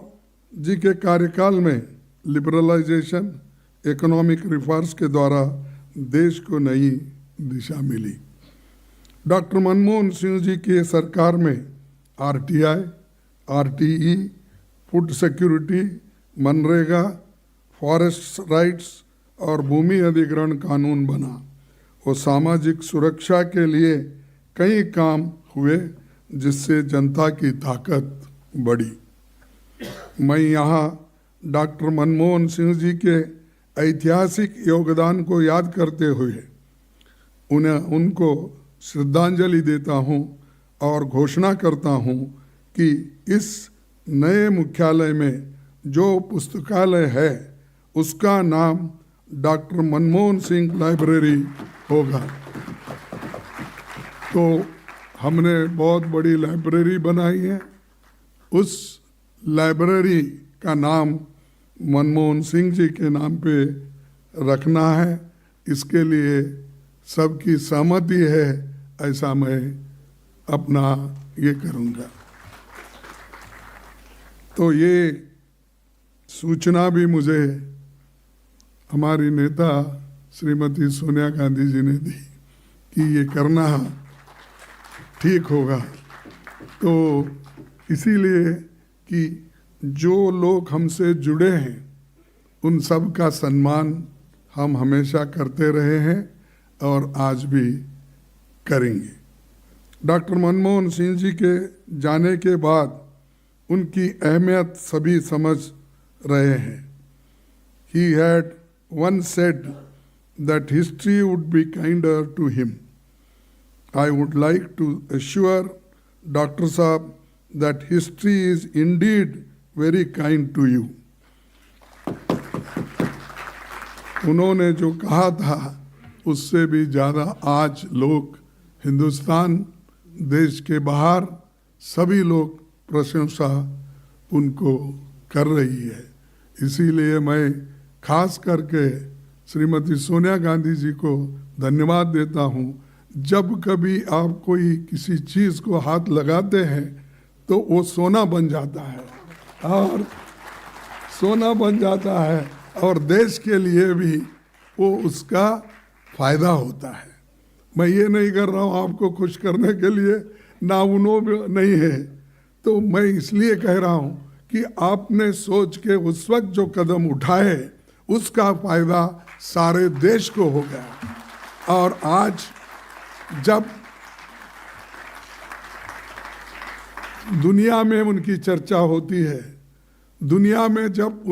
जी के कार्यकाल में लिबरलाइजेशन, इकोनॉमिक रिफॉर्म्स के द्वारा देश को नई दिशा मिली। डॉक्टर मनमोहन सिंह जी की सरकार में RTI, RTE, food security, MNREGA, forest rights और भूमि अधिग्रहण कानून बना और सामाजिक सुरक्षा के लिए कई काम हुए, जिससे जनता की ताकत बढ़ी। मैं यहाँ डॉक्टर मनमोहन सिंह जी के ऐतिहासिक योगदान को याद करते हुए उनको श्रद्धांजलि देता हूँ और घोषणा करता हूँ कि इस नए मुख्यालय में जो पुस्तकालय है उसका नाम डॉक्टर मनमोहन सिंह लाइब्रेरी होगा। तो हमने बहुत बड़ी लाइब्रेरी बनाई है, उस लाइब्रेरी का नाम मनमोहन सिंह जी के नाम पे रखना है। इसके लिए सबकी सहमति है, ऐसा मैं अपना ये करूँगा। तो ये सूचना भी मुझे हमारी नेता श्रीमती सोनिया गांधी जी ने दी कि ये करना ठीक होगा। तो इसीलिए कि जो लोग हमसे जुड़े हैं उन सब का सम्मान हम हमेशा करते रहे हैं और आज भी करेंगे। डॉक्टर मनमोहन सिंह जी के जाने के बाद उनकी अहमियत सभी समझ रहे हैं। He had once said that history would be kinder to him. I would like to assure Dr. Saab that history is indeed very kind to you. उन्होंने जो कहा था उससे भी ज़्यादा आज लोग हिंदुस्तान, देश के बाहर सभी लोग प्रशंसा उनको कर रही है। इसीलिए मैं खास करके श्रीमती सोनिया गांधी जी को धन्यवाद देता हूँ। जब कभी आप कोई किसी चीज़ को हाथ लगाते हैं तो वो सोना बन जाता है और सोना बन जाता है और देश के लिए भी वो उसका फायदा होता है। मैं ये नहीं कर रहा हूँ आपको खुश करने के लिए, ना उन्हों नहीं है। तो मैं इसलिए कह रहा हूँ कि आपने सोच के उस वक्त जो कदम उठाए उसका फायदा सारे देश को हो गया। और आज जब दुनिया में उनकी चर्चा होती है दुनिया में जब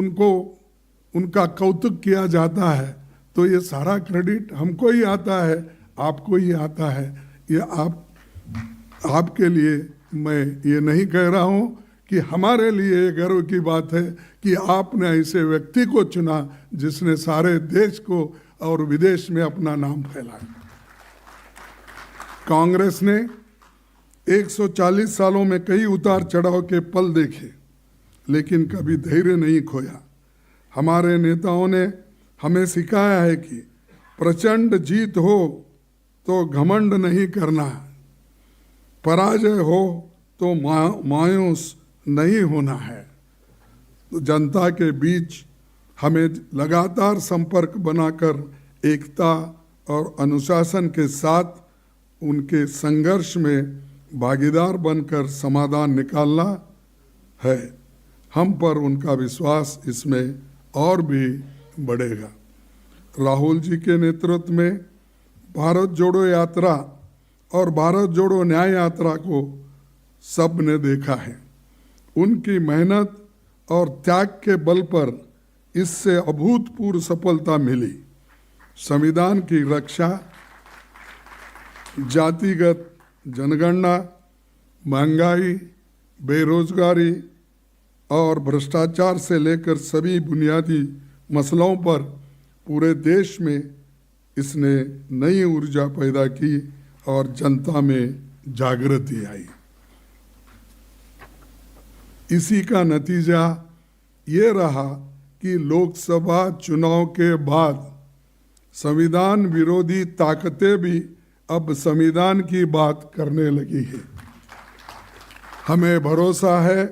उनका कौतुक किया जाता है तो ये सारा क्रेडिट हमको ही आता है, आपको ही आता है। ये आपके लिए मैं ये नहीं कह रहा हूँ कि हमारे लिए ये गर्व की बात है कि आपने ऐसे व्यक्ति को चुना जिसने सारे देश को और विदेश में अपना नाम फैलाया। कांग्रेस ने 140 सालों में कई उतार चढ़ाव के पल देखे, लेकिन कभी धैर्य नहीं खोया। हमारे नेताओं ने हमें सिखाया है कि प्रचंड जीत हो तो घमंड नहीं करना, पराजय हो तो मायूस नहीं होना है। तो जनता के बीच हमें लगातार संपर्क बनाकर एकता और अनुशासन के साथ उनके संघर्ष में भागीदार बनकर समाधान निकालना है। हम पर उनका विश्वास इसमें और भी बढ़ेगा। राहुल जी के नेतृत्व में भारत जोड़ो यात्रा और भारत जोड़ो न्याय यात्रा को सब ने देखा है। उनकी मेहनत और त्याग के बल पर इससे अभूतपूर्व सफलता मिली। संविधान की रक्षा, जातिगत जनगणना, महंगाई, बेरोजगारी और भ्रष्टाचार से लेकर सभी बुनियादी मसलों पर पूरे देश में इसने नई ऊर्जा पैदा की और जनता में जागृति आई। इसी का नतीजा ये रहा कि लोकसभा चुनाव के बाद संविधान विरोधी ताकतें भी अब संविधान की बात करने लगी है। हमें भरोसा है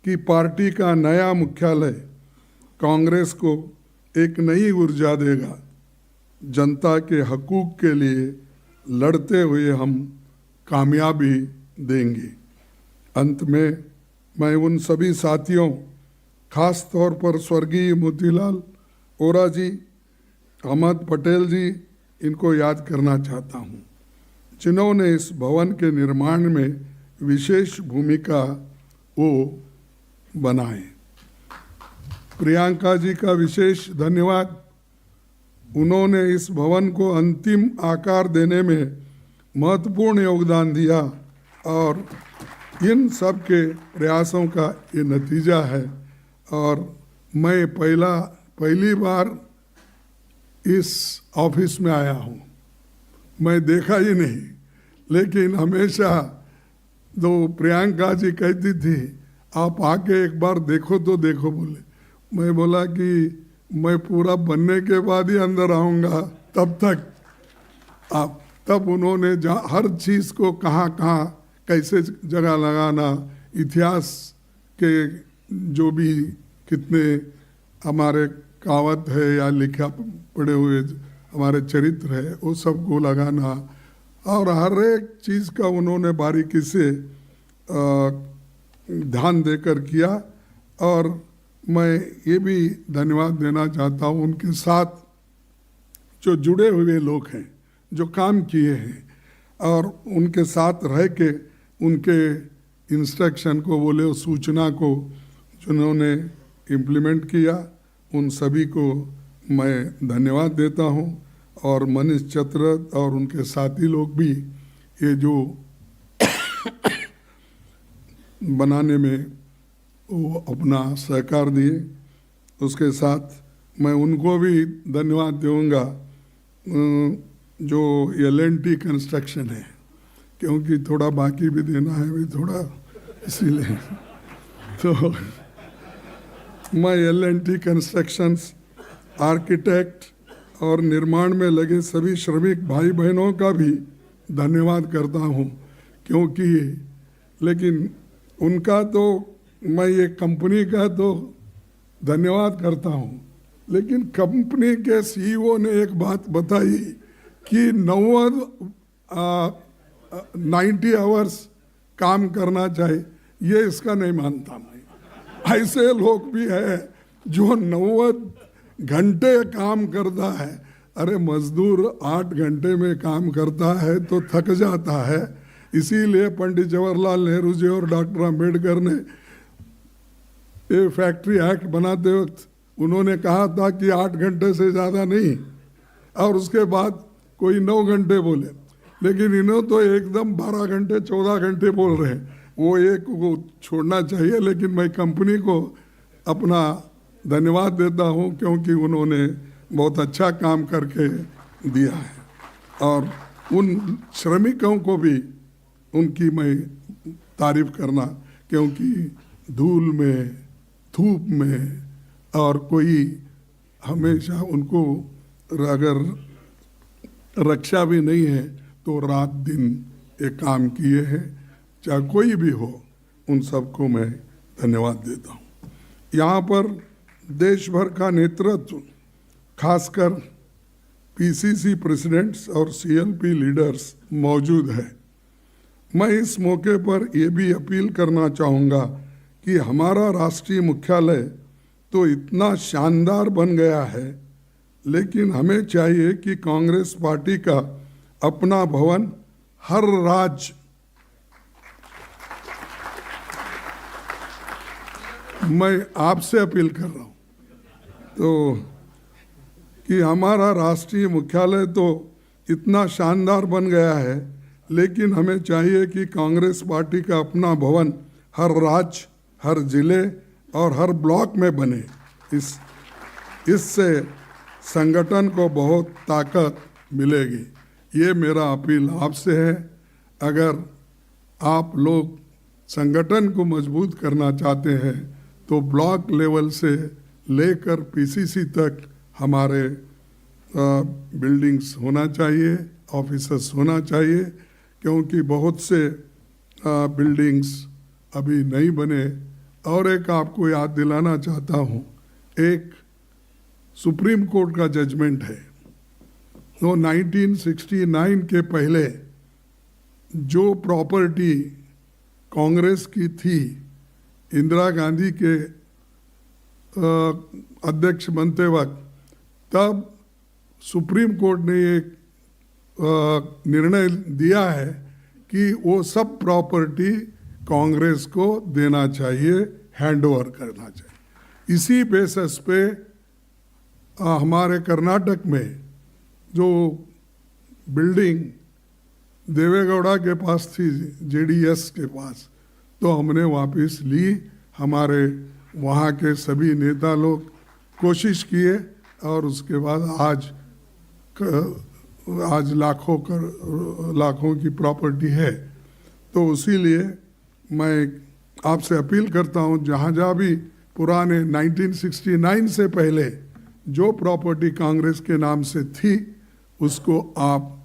कि पार्टी का नया मुख्यालय कांग्रेस को एक नई ऊर्जा देगा। जनता के हकूक के लिए लड़ते हुए हम कामयाबी देंगे। अंत में मैं उन सभी साथियों, खास तौर पर स्वर्गीय मोतीलाल वोरा जी, अहमद पटेल जी, इनको याद करना चाहता हूँ, जिन्होंने इस भवन के निर्माण में विशेष भूमिका वो बनाए। प्रियंका जी का विशेष धन्यवाद। उन्होंने इस भवन को अंतिम आकार देने में महत्वपूर्ण योगदान दिया और इन सब के प्रयासों का ये नतीजा है। और मैं पहली बार इस ऑफिस में आया हूँ, मैं देखा ही नहीं, लेकिन हमेशा दो प्रियंका जी कहती थी आप आके एक बार देखो तो देखो। बोले, मैं बोला कि मैं पूरा बनने के बाद ही अंदर आऊँगा, तब तक आप। तब उन्होंने हर चीज़ को कहाँ कहाँ कैसे जगह लगाना, इतिहास के जो भी कितने हमारे कहावत है या लिखा पड़े हुए हमारे चरित्र है, वो सब को लगाना, और हर एक चीज़ का उन्होंने बारीकी से ध्यान देकर किया। और मैं ये भी धन्यवाद देना चाहता हूँ उनके साथ जो जुड़े हुए लोग हैं, जो काम किए हैं और उनके साथ रह के उनके इंस्ट्रक्शन को बोले, सूचना को जिन्होंने इम्प्लीमेंट किया, उन सभी को मैं धन्यवाद देता हूँ। और मनीष चतरथ और उनके साथी लोग भी ये जो बनाने में वो अपना सहकार दिए, उसके साथ मैं उनको भी धन्यवाद दूंगा जो L&T कंस्ट्रक्शन है, क्योंकि थोड़ा बाकी भी देना है भी थोड़ा, इसीलिए तो मैं L&T कंस्ट्रक्शंस, आर्किटेक्ट और निर्माण में लगे सभी श्रमिक भाई बहनों का भी धन्यवाद करता हूँ, क्योंकि लेकिन उनका तो मैं ये कंपनी का तो धन्यवाद करता हूँ, लेकिन कंपनी के CEO ने एक बात बताई कि 90 आवर्स काम करना चाहिए, ये इसका नहीं मानता मैं। ऐसे लोग भी हैं जो 90 घंटे काम करता है। अरे मजदूर 8 घंटे में काम करता है तो थक जाता है। इसीलिए पंडित जवाहरलाल नेहरू जी और डॉक्टर अंबेडकर ने ये फैक्ट्री एक्ट बनाते वक्त उन्होंने कहा था कि 8 घंटे से ज़्यादा नहीं, और उसके बाद कोई 9 घंटे बोले, लेकिन इन्हों तो एकदम 12 घंटे 14 घंटे बोल रहे हैं। वो एक को छोड़ना चाहिए, लेकिन मैं कंपनी को अपना धन्यवाद देता हूँ क्योंकि उन्होंने बहुत अच्छा काम करके दिया है, और उन श्रमिकों को भी उनकी मैं तारीफ करना, क्योंकि धूल में धूप में और कोई हमेशा उनको अगर रक्षा भी नहीं है तो रात दिन ये काम किए हैं, चाहे कोई भी हो, उन सबको मैं धन्यवाद देता हूँ। यहाँ पर देश भर का नेतृत्व, खासकर पीसीसी प्रेसिडेंट्स और सीएलपी लीडर्स मौजूद है। मैं इस मौके पर ये भी अपील करना चाहूँगा कि हमारा राष्ट्रीय मुख्यालय तो इतना शानदार बन गया है, लेकिन हमें चाहिए कि कांग्रेस पार्टी का अपना भवन हर राज्य, मैं आपसे अपील कर रहा हूँ तो कि हमारा राष्ट्रीय मुख्यालय तो इतना शानदार बन गया है, लेकिन हमें चाहिए कि कांग्रेस पार्टी का अपना भवन हर राज्य, हर जिले और हर ब्लॉक में बने। इससे संगठन को बहुत ताकत मिलेगी। ये मेरा अपील आपसे है। अगर आप लोग संगठन को मजबूत करना चाहते हैं तो ब्लॉक लेवल से लेकर पीसीसी तक हमारे बिल्डिंग्स होना चाहिए, ऑफिसर्स होना चाहिए, क्योंकि बहुत से बिल्डिंग्स अभी नहीं बने। और एक आपको याद दिलाना चाहता हूँ, एक सुप्रीम कोर्ट का जजमेंट है, तो 1969 के पहले जो प्रॉपर्टी कांग्रेस की थी, इंदिरा गांधी के अध्यक्ष बनते वक्त, तब सुप्रीम कोर्ट ने एक निर्णय दिया है कि वो सब प्रॉपर्टी कांग्रेस को देना चाहिए, हैंड ओवर करना चाहिए। इसी बेसिस पे हमारे कर्नाटक में जो बिल्डिंग देवेगौड़ा के पास थी, जेडीएस के पास, तो हमने वापस ली। हमारे वहाँ के सभी नेता लोग कोशिश किए और उसके बाद आज लाखों की प्रॉपर्टी है। तो इसीलिए मैं आपसे अपील करता हूँ, जहाँ भी पुराने 1969 से पहले जो प्रॉपर्टी कांग्रेस के नाम से थी, उसको आप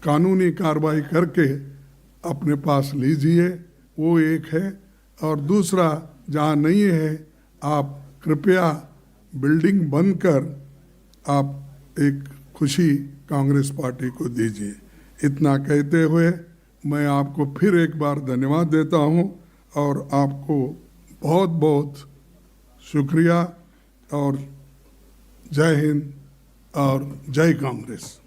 कानूनी कार्रवाई करके अपने पास लीजिए, वो एक है। और दूसरा, जहाँ नहीं है, आप कृपया बिल्डिंग बंद कर आप एक खुशी कांग्रेस पार्टी को दीजिए। इतना कहते हुए मैं आपको फिर एक बार धन्यवाद देता हूँ और आपको बहुत बहुत शुक्रिया, और जय हिंद और जय कांग्रेस।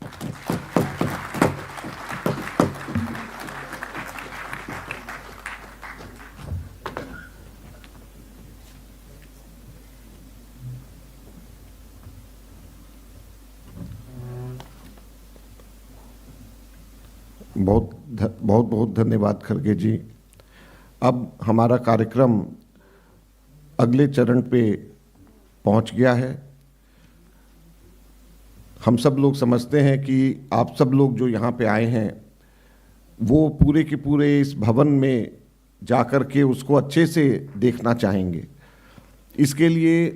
बहुत धन्यवाद खड़गे जी। अब हमारा कार्यक्रम अगले चरण पे पहुंच गया है। हम सब लोग समझते हैं कि आप सब लोग जो यहाँ पे आए हैं वो पूरे के पूरे इस भवन में जाकर के उसको अच्छे से देखना चाहेंगे। इसके लिए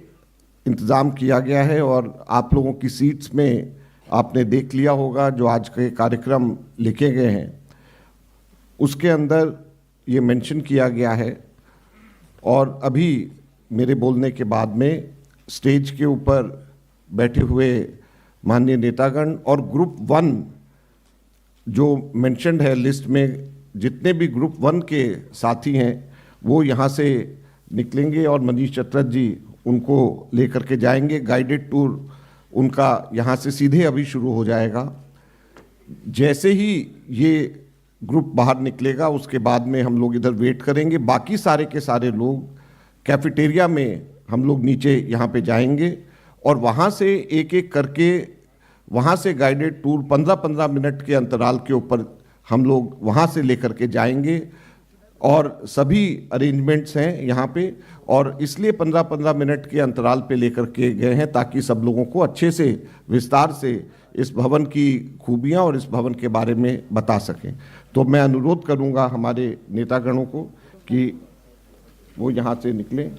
इंतज़ाम किया गया है और आप लोगों की सीट्स में आपने देख लिया होगा जो आज के कार्यक्रम लिखे गए हैं, उसके अंदर ये मेंशन किया गया है। और अभी मेरे बोलने के बाद में स्टेज के ऊपर बैठे हुए माननीय नेतागण और ग्रुप 1 जो मेंशन्ड है लिस्ट में, जितने भी ग्रुप 1 के साथी हैं वो यहाँ से निकलेंगे और मनीष चतरथ जी उनको लेकर के जाएंगे। गाइडेड टूर उनका यहाँ से सीधे अभी शुरू हो जाएगा। जैसे ही ये ग्रुप बाहर निकलेगा उसके बाद में हम लोग इधर वेट करेंगे। बाकी सारे के सारे लोग कैफेटेरिया में हम लोग नीचे यहाँ पे जाएंगे और वहाँ से एक एक करके वहाँ से गाइडेड टूर 15-15 मिनट के अंतराल के ऊपर हम लोग वहाँ से लेकर के जाएंगे और सभी अरेंजमेंट्स हैं यहाँ पे, और इसलिए 15-15 मिनट के अंतराल पे लेकर के गए हैं ताकि सब लोगों को अच्छे से विस्तार से इस भवन की खूबियाँ और इस भवन के बारे में बता सकें। तो मैं अनुरोध करूँगा हमारे नेतागणों को कि वो यहाँ से निकलें।